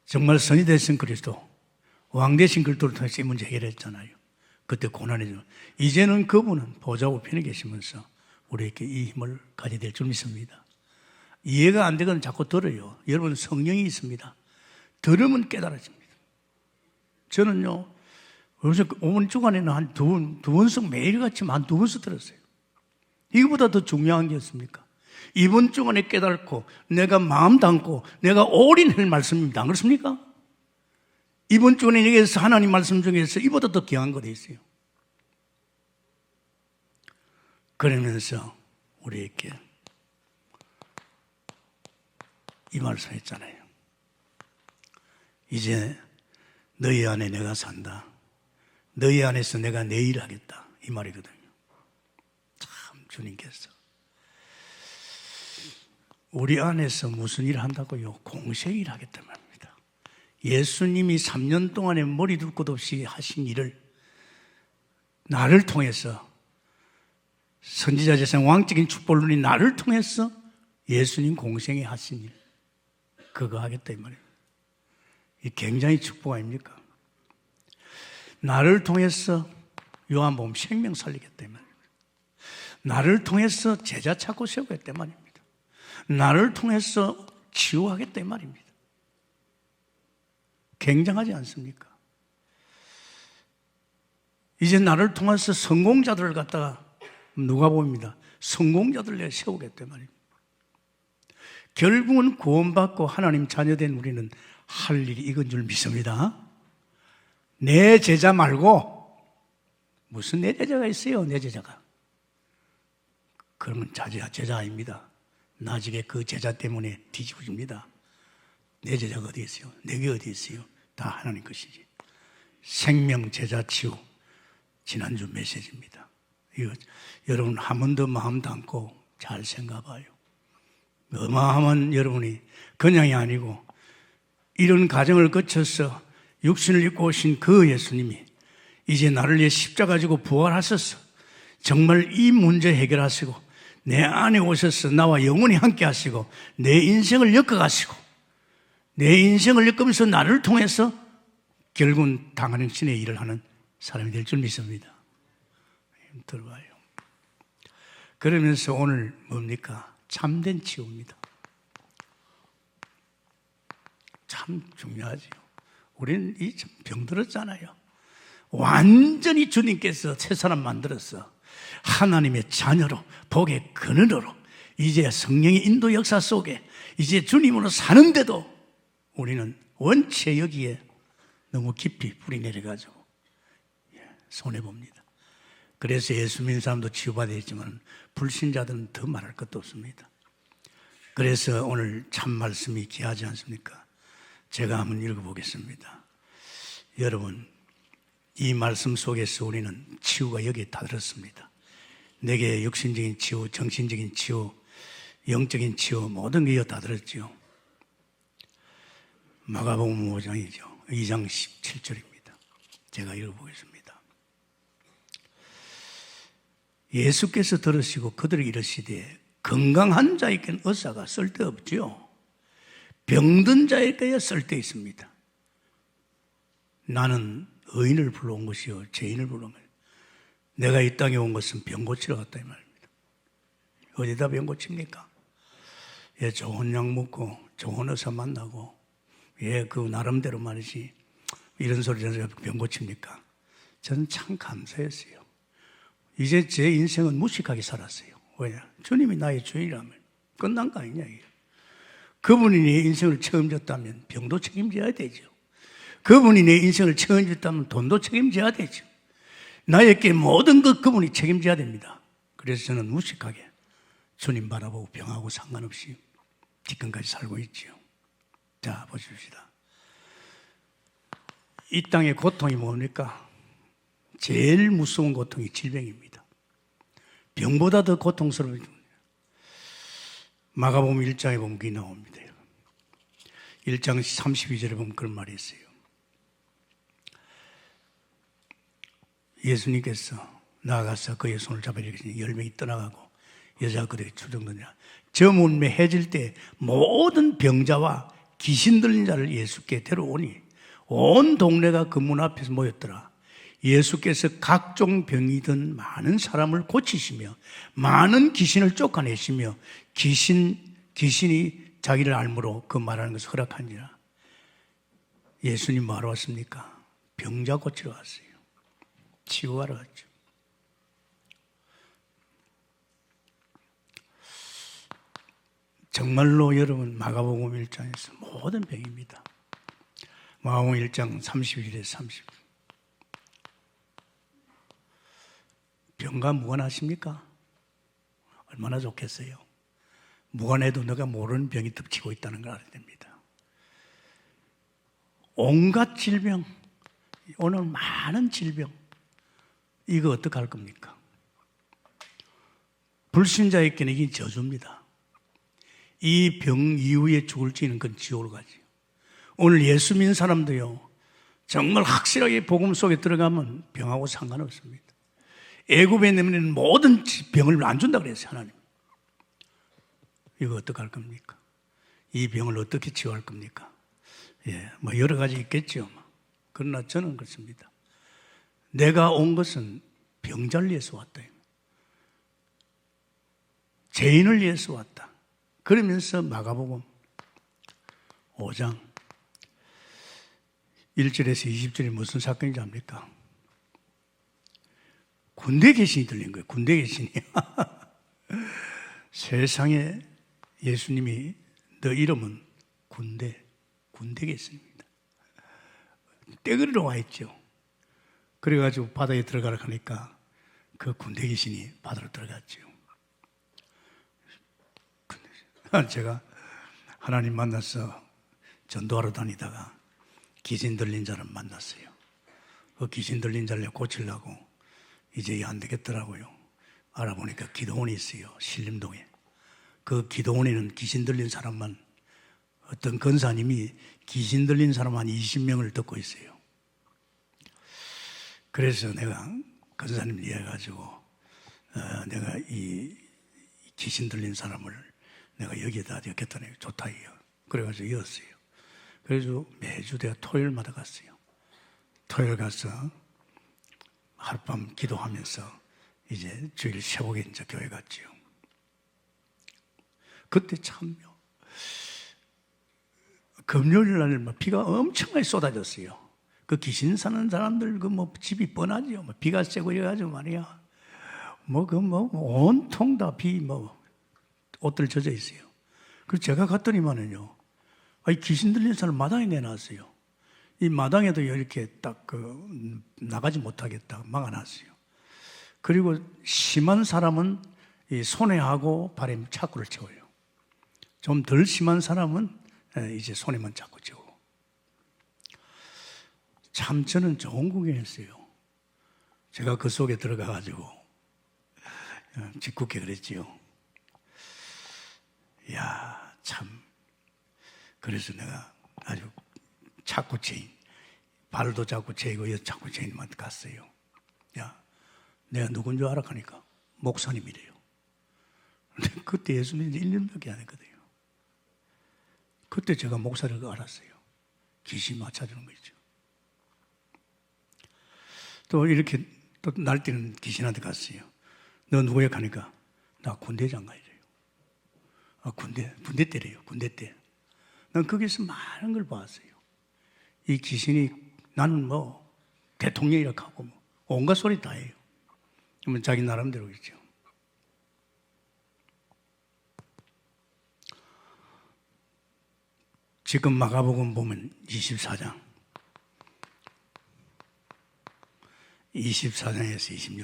정말 선지자 되신 그리스도, 왕 되신 그리스도를 통해서 이 문제 해결했잖아요. 그때 고난의 주. 이제는 그분은 보좌 우편에 계시면서 우리에게 이 힘을 가져야 될 줄 믿습니다. 이해가 안 되거나 자꾸 들어요. 여러분 성령이 있습니다. 들으면 깨달아집니다. 저는요, 요새 5분 주간에는 한 두 번씩 매일같이 한 두 번씩 들었어요. 이거보다 더 중요한 게 있습니까? 이번 주간에 깨닫고 내가 마음 담고 내가 올인할 말씀입니다. 안 그렇습니까? 이번 주간에 여기서 하나님 말씀 중에서 이보다 더 귀한 거 있어요. 그러면서 우리에게 이 말씀했잖아요. 이제 너희 안에 내가 산다. 너희 안에서 내가 내 일을 하겠다. 이 말이거든요. 참 주님께서 우리 안에서 무슨 일을 한다고요? 공생일 하겠단 말입니다. 예수님이 3년 동안에 머리 둘 것 없이 하신 일을 나를 통해서 선지자 재상 왕적인 축복을 누린 나를 통해서 예수님 공생에 하신 일 그거 하겠다 이 말이에요. 이 굉장히 축복 아닙니까? 나를 통해서 요한복음 생명 살리겠다 이 말입니다. 나를 통해서 제자 찾고 세우겠다 이 말입니다. 나를 통해서 치유하겠다 이 말입니다. 굉장하지 않습니까? 이제 나를 통해서 성공자들을 갖다가 누가 보입니다. 성공자들을 세우겠다 이 말입니다. 결국은 구원받고 하나님 자녀된 우리는 할 일이 이건 줄 믿습니다. 내 제자 말고 무슨 내 제자가 있어요. 내 제자가. 그러면 제자 아닙니다. 나중에 그 제자 때문에 뒤집어집니다. 내 제자가 어디 있어요? 내게 어디 있어요? 다 하나님 것이지. 생명 제자 치유 지난주 메시지입니다. 이거 여러분 한 번 더 마음 담고 잘 생각해봐요. 어마어마한 여러분이 그냥이 아니고 이런 과정을 거쳐서 육신을 입고 오신 그 예수님이 이제 나를 위해 십자가 지고 부활하셔서 정말 이 문제 해결하시고 내 안에 오셔서 나와 영원히 함께 하시고 내 인생을 엮어가시고 내 인생을 엮으면서 나를 통해서 결국은 당신의 일을 하는 사람이 될 줄 믿습니다. 들어봐요. 그러면서 오늘 뭡니까? 참된 치유입니다. 참 중요하죠. 우리는 이 병들었잖아요. 완전히 주님께서 새 사람 만들어서 하나님의 자녀로 복의 근원으로 이제 성령의 인도 역사 속에 이제 주님으로 사는데도 우리는 원체 여기에 너무 깊이 뿌리 내려가지고 손해봅니다. 그래서 예수 믿는 사람도 치유받아야 했지만 불신자들은 더 말할 것도 없습니다. 그래서 오늘 참 말씀이 귀하지 않습니까? 제가 한번 읽어보겠습니다. 여러분 이 말씀 속에서 우리는 치유가 여기에 다 들었습니다. 내게 육신적인 치유, 정신적인 치유, 영적인 치유 모든 게 여기 다 들었죠. 마가복음 5장이죠. 2장 17절입니다. 제가 읽어보겠습니다. 예수께서 들으시고 그들에게 이르시되 건강한 자에게는 의사가 쓸데없지요. 병든 자에게 쓸데 있습니다. 나는 의인을 불러온 것이요 죄인을 불러온 것이요. 내가 이 땅에 온 것은 병 고치러 왔다 이 말입니다. 어디다 병 고칩니까? 예, 좋은 약 먹고 좋은 의사 만나고 예, 그 나름대로 말이지 이런 소리를 병 고칩니까? 저는 참 감사했어요. 이제 제 인생은 무식하게 살았어요. 왜냐? 주님이 나의 주인이라면 끝난 거 아니냐 이게. 그분이 내 인생을 책임졌다면 병도 책임져야 되죠. 그분이 내 인생을 책임졌다면 돈도 책임져야 되죠. 나에게 모든 것 그분이 책임져야 됩니다. 그래서 저는 무식하게 주님 바라보고 병하고 상관없이 지금까지 살고 있지요. 자, 보십시다. 이 땅의 고통이 뭡니까? 제일 무서운 고통이 질병입니다. 병보다 더 고통스러워요. 마가복음 1장에 보면 그게 나옵니다. 1장 32절에 보면 그런 말이 있어요. 예수님께서 나아가서 그의 손을 잡아 이르시니 10명이 떠나가고 여자가 그들에게 추정되니라. 저 문매 해질 때 모든 병자와 귀신 들린 자를 예수께 데려오니 온 동네가 그 문 앞에서 모였더라. 예수께서 각종 병이든 많은 사람을 고치시며 많은 귀신을 쫓아내시며 귀신이 자기를 알므로 그 말하는 것을 허락하니라. 예수님 뭐하러 왔습니까? 병자 고치러 왔어요. 치유하러 왔죠. 정말로 여러분 마가복음 1장에서 모든 병입니다. 마가복음 1장 31절에 30절. 병과 무관하십니까? 얼마나 좋겠어요. 무관해도 너가 모르는 병이 덮치고 있다는 걸 알아야 됩니다. 온갖 질병, 오늘 많은 질병, 이거 어떻게 할 겁니까? 불신자에게는 이게 저주입니다. 이 병 이후에 죽을지는 그건 지옥으로 가지요. 오늘 예수 믿는 사람도요, 정말 확실하게 복음 속에 들어가면 병하고 상관없습니다. 애굽에 내면 모든 병을 안 준다 그랬어요, 하나님. 이거 어떻게 할 겁니까? 이 병을 어떻게 치유할 겁니까? 예, 뭐 여러 가지 있겠죠. 그러나 저는 그렇습니다. 내가 온 것은 병자를 위해서 왔다. 죄인을 위해서 왔다. 그러면서 마가복음 5장 1절에서 20절이 무슨 사건인지 압니까? 군대 귀신이 들린 거예요. 군대 귀신이. 세상에 예수님이 너 이름은 군대 귀신입니다. 떼그리러 와 있죠. 그래가지고 바다에 들어가라 하니까 그 군대 귀신이 바다로 들어갔죠. 제가 하나님 만나서 전도하러 다니다가 귀신 들린 자를 만났어요. 그 귀신 들린 자를 고치려고 이제 안 되겠더라고요. 알아보니까 기도원이 있어요. 신림동에. 그 기도원에는 귀신 들린 사람만, 어떤 권사님이 귀신 들린 사람 한 20명을 듣고 있어요. 그래서 내가 권사님 이해해가지고 내가 이 귀신 들린 사람을 내가 여기에다 엮겠다니 좋다 이요. 그래가지고 이었어요. 그래서 매주 내가 토요일마다 갔어요. 토요일 가서 하룻밤 기도하면서 이제 주일 새벽에 이제 교회 갔지요. 그때 참요. 금요일 날 비가 엄청나게 쏟아졌어요. 그 귀신 사는 사람들 그 뭐 집이 뻔하지요. 뭐 비가 세고 이래가지고 말이야. 온통 다 비 옷들 젖어 있어요. 그래서 제가 갔더니만은요. 귀신 들린 사람 마당에 내놨어요. 이 마당에도 이렇게 딱 나가지 못하겠다 막아놨어요. 그리고 심한 사람은 이 손에 하고 발에 차구를 채워요. 좀 덜 심한 사람은 이제 손에만 차고 채우고. 참 저는 좋은 구경했어요. 제가 그 속에 들어가가지고 짓궂게 그랬지요. 이야, 참. 그래서 내가 아주 차구체인, 발도 차구체이고 여 차구체인한테 갔어요. 야, 내가 누군 줄 알아? 하니까 목사님이래요. 근데 그때 예수 믿은 지 1년밖에 안 했거든요. 그때 제가 목사를 알았어요. 귀신 맞춰주는 거 있죠. 또 이렇게 또 날뛰는 귀신한테 갔어요. 너 누구야? 하니까 나 군대 장관이래요. 군대 때래요. 군대 때. 난 거기서 많은 걸 봤어요. 이 귀신이 나는 대통령이라고 하고 온갖 소리 다 해요. 그러면 자기 나름대로 있죠. 지금 마가복음 보면 24장에서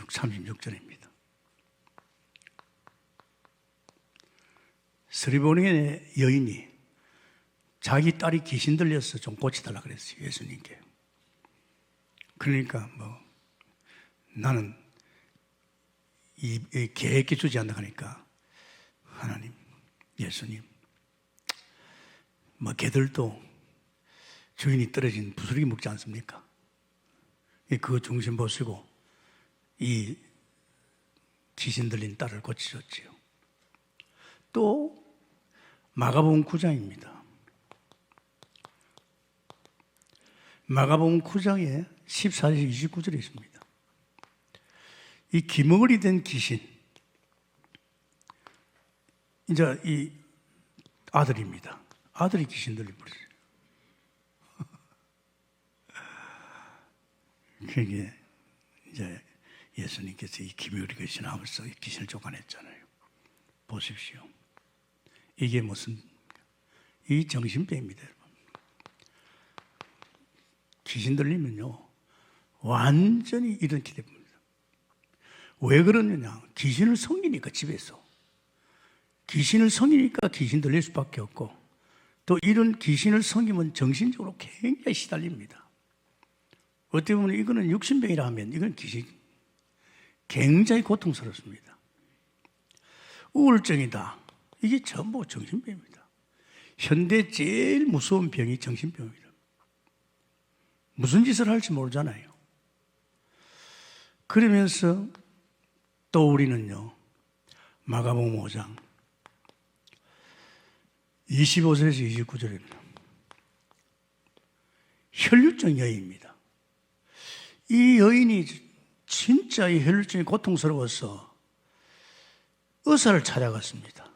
36절입니다. 스리보닝의 여인이 자기 딸이 귀신 들려서 좀 고쳐달라 그랬어요. 예수님께. 그러니까 나는 이 계획에 주지 않는다 하니까 하나님, 예수님, 개들도 주인이 떨어진 부스러기 먹지 않습니까? 그거 중심 보시고 이 귀신 들린 딸을 고치셨지요. 또 마가복음 9장입니다. 마가복음 9장에 14절 29절에 있습니다. 이 기머거리 된 귀신, 이제 이 아들입니다. 아들이 귀신 들린 버렸어요. 그게 이제 예수님께서 이 기머거리 귀신 하면서 귀신을 쫓아냈잖아요. 보십시오. 이게 무슨, 이 정신병입니다, 여러분. 귀신 들리면요, 완전히 이렇게 됩니다. 왜 그러느냐? 귀신을 섬기니까 집에서. 귀신을 섬기니까 귀신 들릴 수밖에 없고, 또 이런 귀신을 섬기면 정신적으로 굉장히 시달립니다. 어떻게 보면 이거는 육신병이라 하면 이건 귀신, 굉장히 고통스럽습니다. 우울증이다, 이게 전부 정신병입니다. 현대 제일 무서운 병이 정신병입니다. 무슨 짓을 할지 모르잖아요. 그러면서 또 우리는요, 마가복음 5장 25절에서 29절입니다. 혈류증 여인입니다. 이 여인이 진짜 이 혈류증이 고통스러워서 의사를 찾아갔습니다.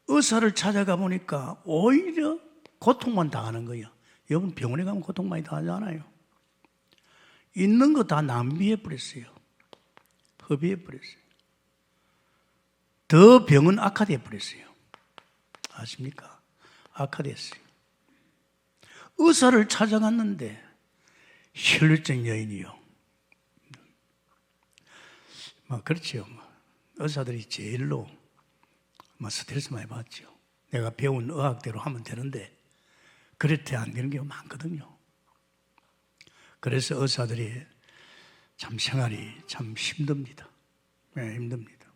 의사를 찾아가 보니까 오히려 고통만 당하는 거예요. 여러분 병원에 가면 고통 많이 당하잖아요. 있는 거 다 낭비해 버렸어요. 허비해 버렸어요. 더 병은 악화돼 버렸어요. 아십니까? 악화됐어요. 의사를 찾아갔는데 혈류증 여인이요. 그렇지요. 의사들이 제일로 스트레스 많이 받죠. 내가 배운 의학대로 하면 되는데 그렇게 안 되는 경우가 많거든요. 그래서 의사들이 참 생활이 참 힘듭니다. 네, 힘듭니다.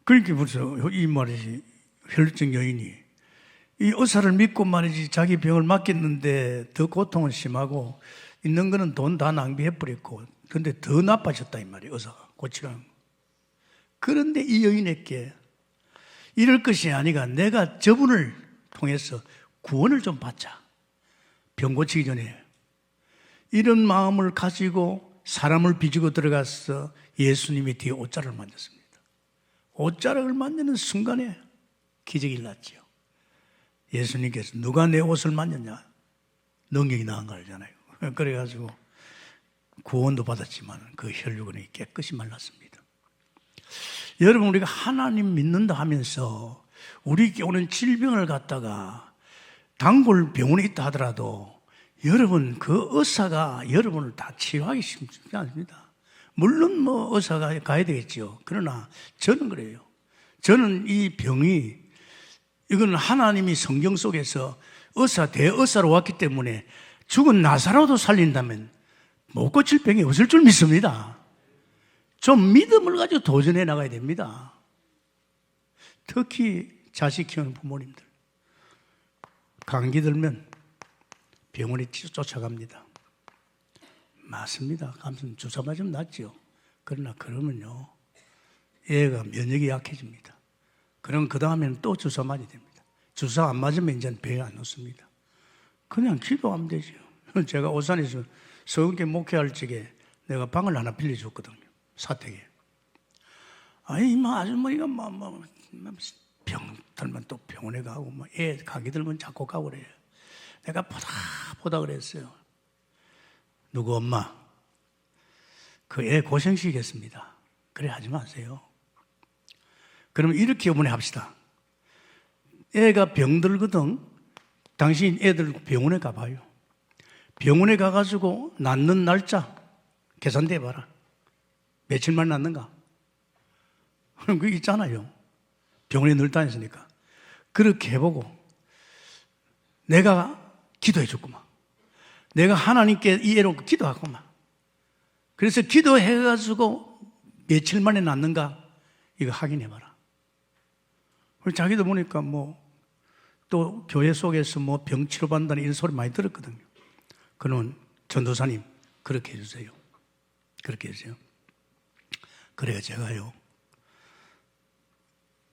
그러니까 벌써 이 말이지, 혈류증 여인이 이 의사를 믿고 말이지 자기 병을 맡겼는데 더 고통은 심하고 있는 거는 돈 다 낭비해버렸고, 근데 더 나빠졌다 이 말이에요. 의사가 고치라는 거. 그런데 이 여인에게 이럴 것이 아니가 내가 저분을 통해서 구원을 좀 받자. 병 고치기 전에 이런 마음을 가지고 사람을 빚고 들어가서 예수님의 뒤에 옷자락을 만졌습니다. 옷자락을 만지는 순간에 기적이 일어났죠. 예수님께서 누가 내 옷을 만졌냐? 능력이 나은 거 알잖아요. 그래가지고 구원도 받았지만 그 혈류근이 깨끗이 말랐습니다. 여러분, 우리가 하나님 믿는다 하면서 우리에게 오는 질병을 갖다가 단골 병원에 있다 하더라도 여러분 그 의사가 여러분을 다 치료하기 쉽지 않습니다. 물론 의사가 가야 되겠죠. 그러나 저는 그래요. 저는 이 병이, 이건 하나님이 성경 속에서 대의사로 왔기 때문에 죽은 나사로도 살린다면 못 고칠 병이 없을 줄 믿습니다. 좀 믿음을 가지고 도전해 나가야 됩니다. 특히 자식 키우는 부모님들, 감기 들면 병원에 쫓아갑니다. 맞습니다. 감기 주사 맞으면 낫죠. 그러나 그러면요, 애가 면역이 약해집니다. 그럼 그 다음에는 또 주사 맞아야 됩니다. 주사 안 맞으면 이제 배에 안 넣습니다. 그냥 기도하면 되죠. 제가 오산에서 서울교회 목회할 적에 내가 방을 하나 빌려줬거든요. 사택에. 아니, 아주머니가 병 들면 또 병원에 가고, 애 감기 들면 자꾸 가고 그래요. 내가 보다 그랬어요. 누구 엄마, 그 애 고생시키겠습니다. 그래 하지 마세요. 그러면 이렇게 어머니 합시다. 애가 병들거든. 당신 애들 병원에 가봐요. 병원에 가가지고 낳는 날짜 계산돼 봐라. 며칠만 낳는가? 그럼 그게 있잖아요. 병원에 늘 다녔으니까. 그렇게 해보고 내가 기도해 줬구만. 내가 하나님께 이 애로 기도하구만. 그래서 기도해가지고 며칠 만에 낳는가? 이거 확인해봐라. 자기도 보니까 또 교회 속에서 병 치료받는다는 이런 소리 많이 들었거든요. 그는 전도사님, 그렇게 해주세요. 그렇게 해주세요. 그래요, 제가요.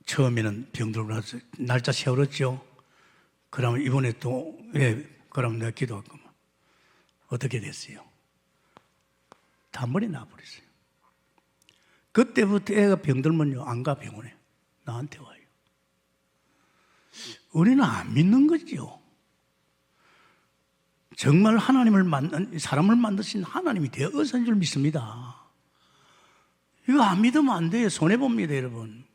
처음에는 병들고 나서 날짜 세월었죠. 그러면 이번에 또, 그럼 내가 기도할거만. 어떻게 됐어요? 단번에 나와버렸어요. 그때부터 애가 병들면요, 안 가, 병원에. 나한테 와요. 우리는 안 믿는 거죠. 정말 사람을 만드신 하나님이 대의사인 줄 믿습니다. 이거 안 믿으면 안 돼요. 손해봅니다, 여러분.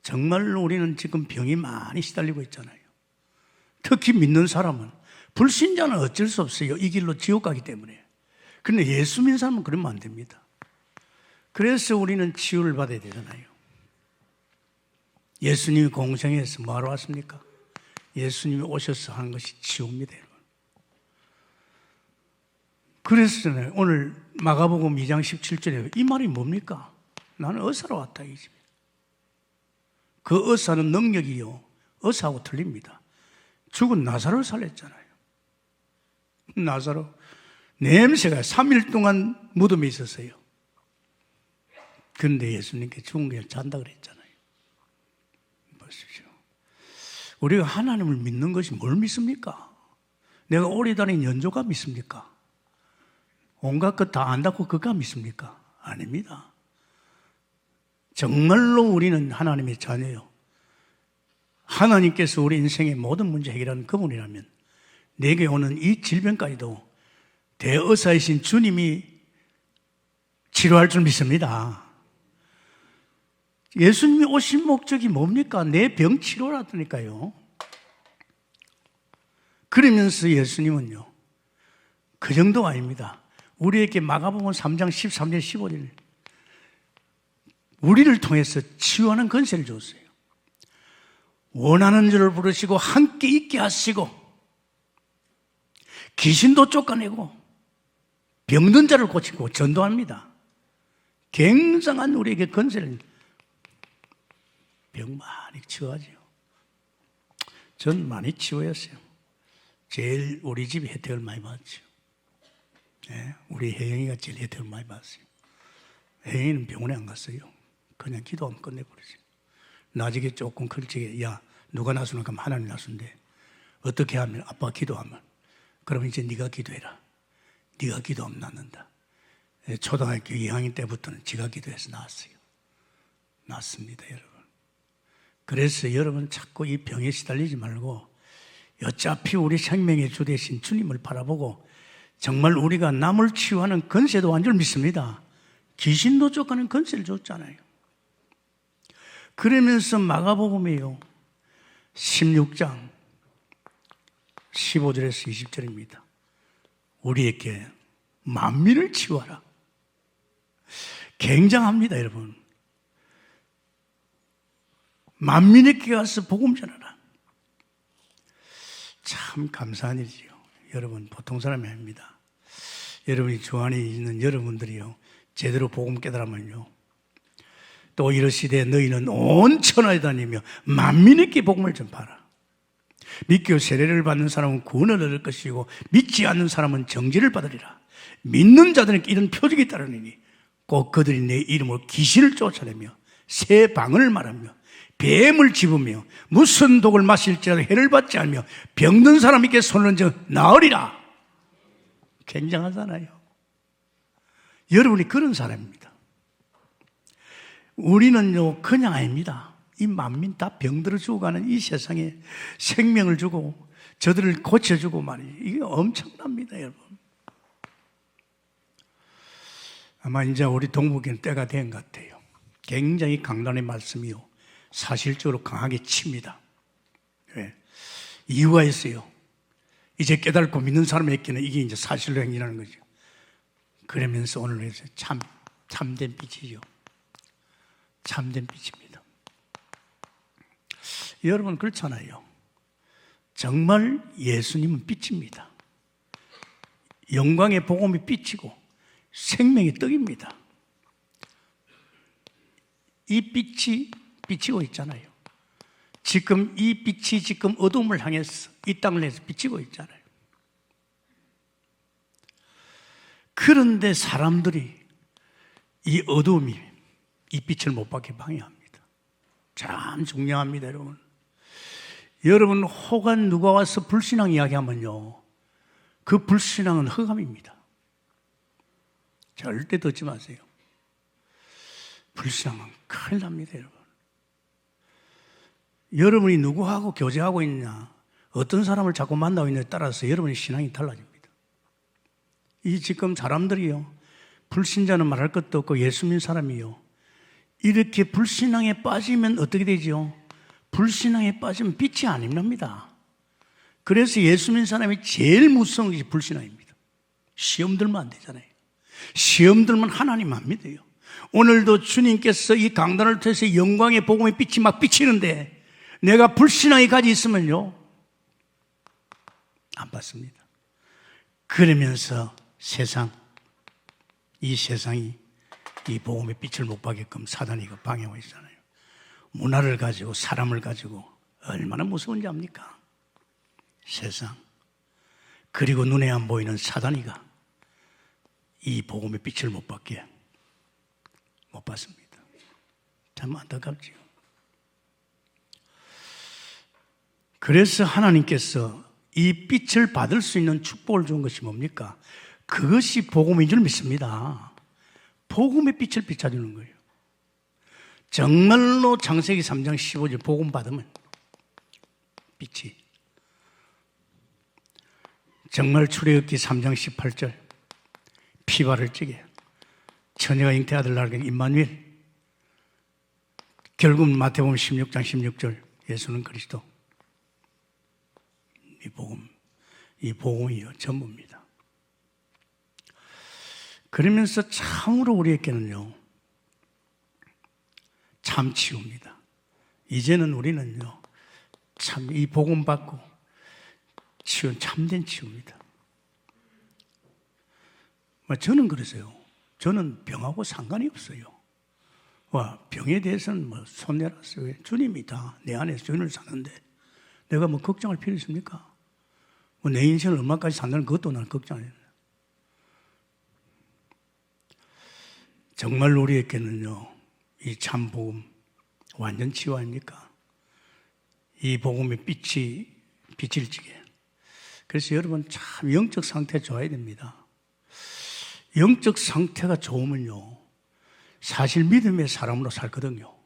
정말로 우리는 지금 병이 많이 시달리고 있잖아요. 특히 믿는 사람은, 불신자는 어쩔 수 없어요. 이 길로 지옥 가기 때문에. 그런데 예수 믿는 사람은 그러면 안 됩니다. 그래서 우리는 치유를 받아야 되잖아요. 예수님이 공생에서 뭐하러 왔습니까? 예수님이 오셔서 하는 것이 치유입니다, 여러분. 그래서 오늘 마가복음 2장 17절에 이 말이 뭡니까? 나는 의사로 왔다, 이 집에. 그 의사는 능력이요, 의사하고 틀립니다. 죽은 나사로를 살렸잖아요. 나사로 냄새가 3일 동안 무덤에 있었어요. 그런데 예수님께 죽은 게 잔다 그랬잖아요. 보십시오. 우리가 하나님을 믿는 것이 뭘 믿습니까? 내가 오래 다닌 연조가 믿습니까? 온갖 것 다 안다고 그가 믿습니까? 아닙니다. 정말로 우리는 하나님의 자녀요. 하나님께서 우리 인생의 모든 문제 해결하는 그분이라면 내게 오는 이 질병까지도 대의사이신 주님이 치료할 줄 믿습니다. 예수님이 오신 목적이 뭡니까? 내 병 치료라니까요. 그러면서 예수님은요, 그 정도가 아닙니다. 우리에게 마가복음 3장 13절 15절 우리를 통해서 치유하는 권세를 줬어요. 원하는 줄을 부르시고 함께 있게 하시고 귀신도 쫓아내고 병든 자를 고치고 전도합니다. 굉장한 우리에게 권세를 병 많이 치유하죠. 전 많이 치유했어요. 제일 우리 집이 혜택을 많이 받았죠. 네, 우리 혜영이가 제일 혜택을 많이 받았어요. 혜영이는 병원에 안 갔어요. 그냥 기도하면 끝내버리죠. 나중에 조금 클적에 야 누가 나서는가 하면 하나님 나서는데 어떻게 하면 아빠가 기도하면 그러면 이제 네가 기도해라. 네가 기도하면 낫는다. 초등학교 2학년 때부터는 지가 기도해서 나왔어요. 낫습니다, 여러분. 그래서 여러분 자꾸 이 병에 시달리지 말고 어차피 우리 생명의 주 되신 주님을 바라보고 정말 우리가 남을 치유하는 권세도 완전 믿습니다. 귀신도 쫓아가는 권세를 줬잖아요. 그러면서 마가복음이요 16장 15절에서 20절입니다. 우리에게 만민을 치유하라. 굉장합니다, 여러분. 만민에게 가서 복음 전하라. 참 감사한 일이죠. 여러분 보통 사람이 아닙니다. 여러분이 주 안에 있는 여러분들이요 제대로 복음 깨달으면요 또 이르시되 너희는 온 천하에 다니며 만민에게 복음을 전파하라. 믿고 세례를 받는 사람은 구원을 얻을 것이고 믿지 않는 사람은 정죄를 받으리라. 믿는 자들에게 이런 표적이 따르니 꼭 그들이 내 이름으로 귀신을 쫓아내며 새 방언을 말하며 뱀을 집으며 무슨 독을 마실지라도 해를 받지 않으며 병든 사람에게 손을 얹어 나으리라. 굉장하잖아요. 여러분이 그런 사람입니다. 우리는요 그냥 아닙니다. 이 만민 다 병들어 죽어가는 이 세상에 생명을 주고 저들을 고쳐주고 말이에요. 이게 엄청납니다, 여러분. 아마 이제 우리 동북에는 때가 된 것 같아요. 굉장히 강단의 말씀이요 사실적으로 강하게 칩니다. 왜? 이유가 있어요. 이제 깨달고 믿는 사람에게는 이게 이제 사실로 행진하는 거죠. 그러면서 오늘 참된 빛이죠. 참된 빛입니다. 여러분 그렇잖아요. 정말 예수님은 빛입니다. 영광의 복음이 빛이고 생명의 떡입니다. 이 빛이 비치고 있잖아요. 지금 이 빛이 지금 어둠을 향해서 이 땅을 해서 비치고 있잖아요. 그런데 사람들이 이 어둠이 이 빛을 못 받게 방해합니다. 참 중요합니다, 여러분. 여러분 혹한 누가 와서 불신앙 이야기하면요 그 불신앙은 흑암입니다. 절대 듣지 마세요. 불신앙은 큰일 납니다, 여러분. 여러분이 누구하고 교제하고 있냐, 어떤 사람을 자꾸 만나고 있냐에 따라서 여러분의 신앙이 달라집니다. 이 지금 사람들이요, 불신자는 말할 것도 없고 예수 믿는 사람이요, 이렇게 불신앙에 빠지면 어떻게 되죠? 불신앙에 빠지면 빛이 안 임납니다. 그래서 예수 믿는 사람이 제일 무서운 것이 불신앙입니다. 시험 들면 안 되잖아요. 시험 들면 하나님 안 믿어요. 오늘도 주님께서 이 강단을 통해서 영광의 복음의 빛이 막 비치는데 내가 불신앙이 가지 있으면요, 안 받습니다. 그러면서 이 세상이 이 복음의 빛을 못 받게끔 사단이 방해하고 있잖아요. 문화를 가지고 사람을 가지고 얼마나 무서운지 압니까? 세상. 그리고 눈에 안 보이는 사단이가 이 복음의 빛을 못 받습니다. 참 안타깝지요. 그래서 하나님께서 이 빛을 받을 수 있는 축복을 준 것이 뭡니까? 그것이 복음인 줄 믿습니다. 복음의 빛을 비춰주는 거예요. 정말로 창세기 3장 15절 복음 받으면 빛이, 정말 출애굽기 3장 18절 피바를 찌게 처녀가 잉태 아들 낳게 임마누엘, 결국 마태복음 16장 16절 예수는 그리스도. 이 복음이요 전부입니다. 그러면서 참으로 우리에게는요 참 치유입니다. 이제는 우리는요 참 이 복음 받고 치유, 참된 치유입니다. 저는 그러세요. 저는 병하고 상관이 없어요. 병에 대해서는 손내놨어요. 주님이 다 내 안에서 주인을 사는데 내가 걱정할 필요 있습니까? 내 인생을 얼마까지 산다는 그것도 나는 걱정 안 해요. 정말 우리에게는요 이 참 복음 완전 치유 아닙니까? 이 복음의 빛이 비칠지게. 그래서 여러분 참 영적 상태 좋아야 됩니다. 영적 상태가 좋으면요 사실 믿음의 사람으로 살거든요.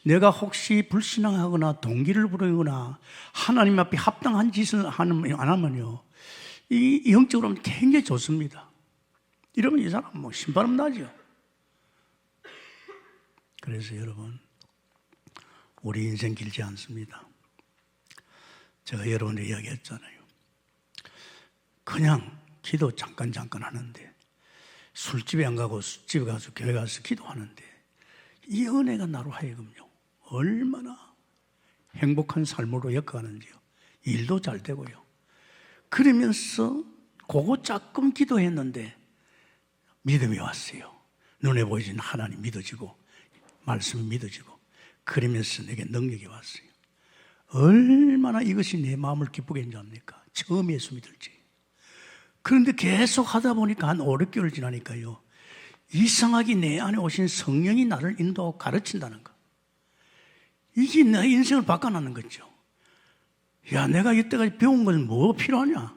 내가 혹시 불신앙하거나 동기를 부리거나 하나님 앞에 합당한 짓을 안 하면요 이 영적으로 하면 굉장히 좋습니다. 이러면 이 사람 신바람 나죠. 그래서 여러분 우리 인생 길지 않습니다. 제가 여러분에게 이야기했잖아요. 그냥 기도 잠깐 하는데, 술집에 안 가고 술집에 가서 교회 가서 기도하는데 이 은혜가 나로 하여금요 얼마나 행복한 삶으로 엮어가는지요. 일도 잘 되고요. 그러면서 그거 조금 기도했는데 믿음이 왔어요. 눈에 보이진 하나님 믿어지고 말씀이 믿어지고 그러면서 내게 능력이 왔어요. 얼마나 이것이 내 마음을 기쁘게 했는지 압니까? 처음 예수 믿을지. 그런데 계속 하다 보니까 한 5, 6개월 지나니까요 이상하게 내 안에 오신 성령이 나를 인도하고 가르친다는 거. 이게 내 인생을 바꿔놓는 거죠. 야, 내가 이때까지 배운 건 뭐 필요하냐?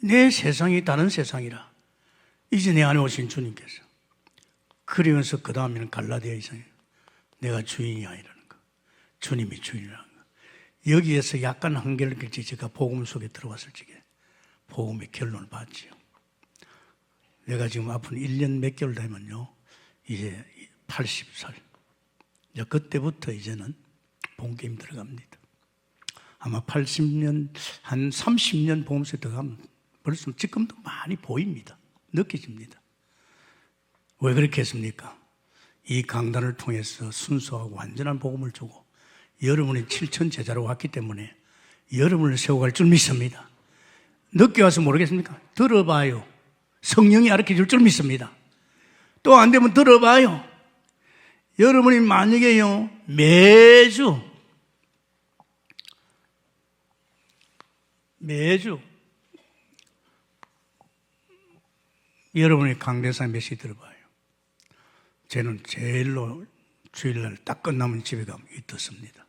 내 세상이 다른 세상이라 이제 내 안에 오신 주님께서. 그러면서 그 다음에는 갈라디아 2장에 내가 주인이 아니라는 거, 주님이 주인이라는 거. 여기에서 약간 한계를 걸치 제가 복음 속에 들어왔을 적에 복음의 결론을 봤지요. 내가 지금 앞으로 1년 몇 개월 되면요 이제 80살. 그때부터 이제는 본게임 들어갑니다. 아마 80년, 한 30년 보험소에 들어가면 벌써 지금도 많이 보입니다. 느껴집니다. 왜 그렇게 했습니까? 이 강단을 통해서 순수하고 완전한 복음을 주고 여러분이 7천 제자로 왔기 때문에 여러분을 세워갈 줄 믿습니다. 늦게 와서 모르겠습니까? 들어봐요. 성령이 가르쳐 줄 줄 믿습니다. 또 안 되면 들어봐요. 여러분이 만약에요 매주 여러분이 강대상 메시지 들어봐요. 저는 제일로 주일날 딱 끝나면 집에 가면 듣습니다.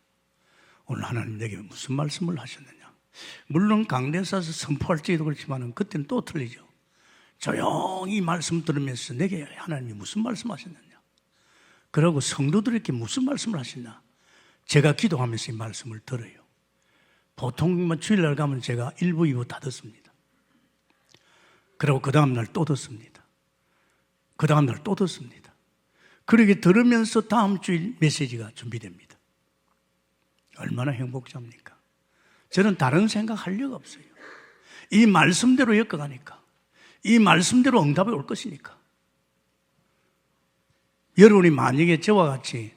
오늘 하나님 내게 무슨 말씀을 하셨느냐. 물론 강대사에서 선포할지도 그렇지만 그때는 또 틀리죠. 조용히 말씀 들으면서 내게 하나님이 무슨 말씀 하셨느냐. 그러고 성도들에게 무슨 말씀을 하시나. 제가 기도하면서 이 말씀을 들어요. 보통 주일날 가면 제가 1부, 2부 다 듣습니다. 그리고 그 다음날 또 듣습니다. 그 다음날 또 듣습니다. 그렇게 들으면서 다음 주일 메시지가 준비됩니다. 얼마나 행복합니까? 저는 다른 생각 할 리가 없어요. 이 말씀대로 엮어가니까, 이 말씀대로 응답이 올 것이니까. 여러분이 만약에 저와 같이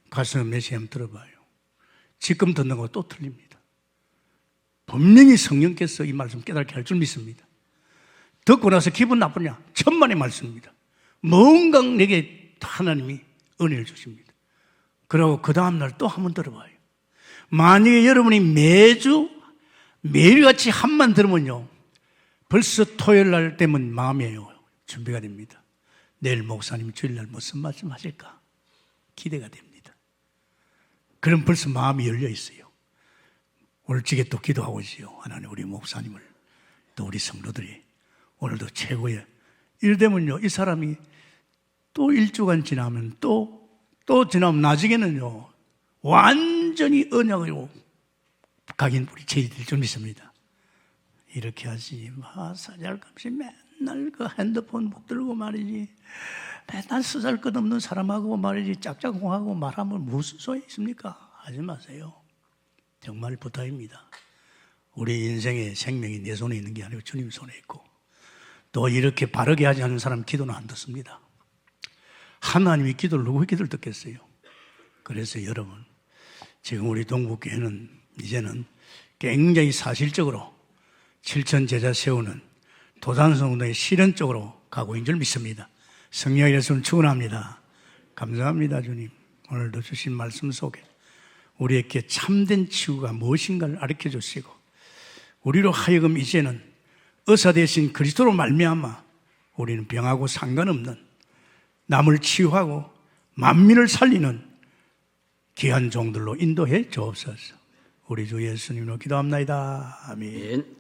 가서 메시지 한번 들어봐요. 지금 듣는 거 또 틀립니다. 분명히 성령께서 이 말씀 깨닫게 할 줄 믿습니다. 듣고 나서 기분 나쁘냐? 천만의 말씀입니다. 뭔가 내게 하나님이 은혜를 주십니다. 그리고 그 다음날 또 한번 들어봐요. 만약에 여러분이 매일같이 한만 들으면요, 벌써 토요일 날 되면 마음이 준비가 됩니다. 내일 목사님 주일날 무슨 말씀 하실까? 기대가 됩니다. 그럼 벌써 마음이 열려 있어요. 오늘찌개 또 기도하고 있어요. 하나님, 우리 목사님을, 또 우리 성도들이 오늘도 최고의 일 되면요, 이 사람이 또 일주간 지나면 또 지나면 나중에는요, 완전히 언약으로 각인 우리 제일될 줄 믿습니다. 이렇게 하지 마. 사잘감시 맨날 그 핸드폰 붙들고 말이지, 맨날 쓰잘것없는 사람하고 말이지 짝짝꿍하고 말하면 무슨 소용이 있습니까? 하지 마세요. 정말 부탁입니다. 우리 인생의 생명이 내 손에 있는 게 아니고 주님 손에 있고, 또 이렇게 바르게 하지 않는 사람 기도는 안 듣습니다. 하나님이 기도를, 누구의 기도를 듣겠어요? 그래서 여러분, 지금 우리 동북교회는 이제는 굉장히 사실적으로 7천 제자 세우는 도산성도의 실현적으로 가고 있는 줄 믿습니다. 성령의 말씀을 축원합니다. 감사합니다. 주님, 오늘도 주신 말씀 속에 우리에게 참된 치유가 무엇인가를 가르쳐 주시고, 우리로 하여금 이제는 의사 되신 그리스도로 말미암아 우리는 병하고 상관없는, 남을 치유하고 만민을 살리는 귀한 종들로 인도해 주옵소서. 우리 주 예수님으로 기도합나이다. 아멘.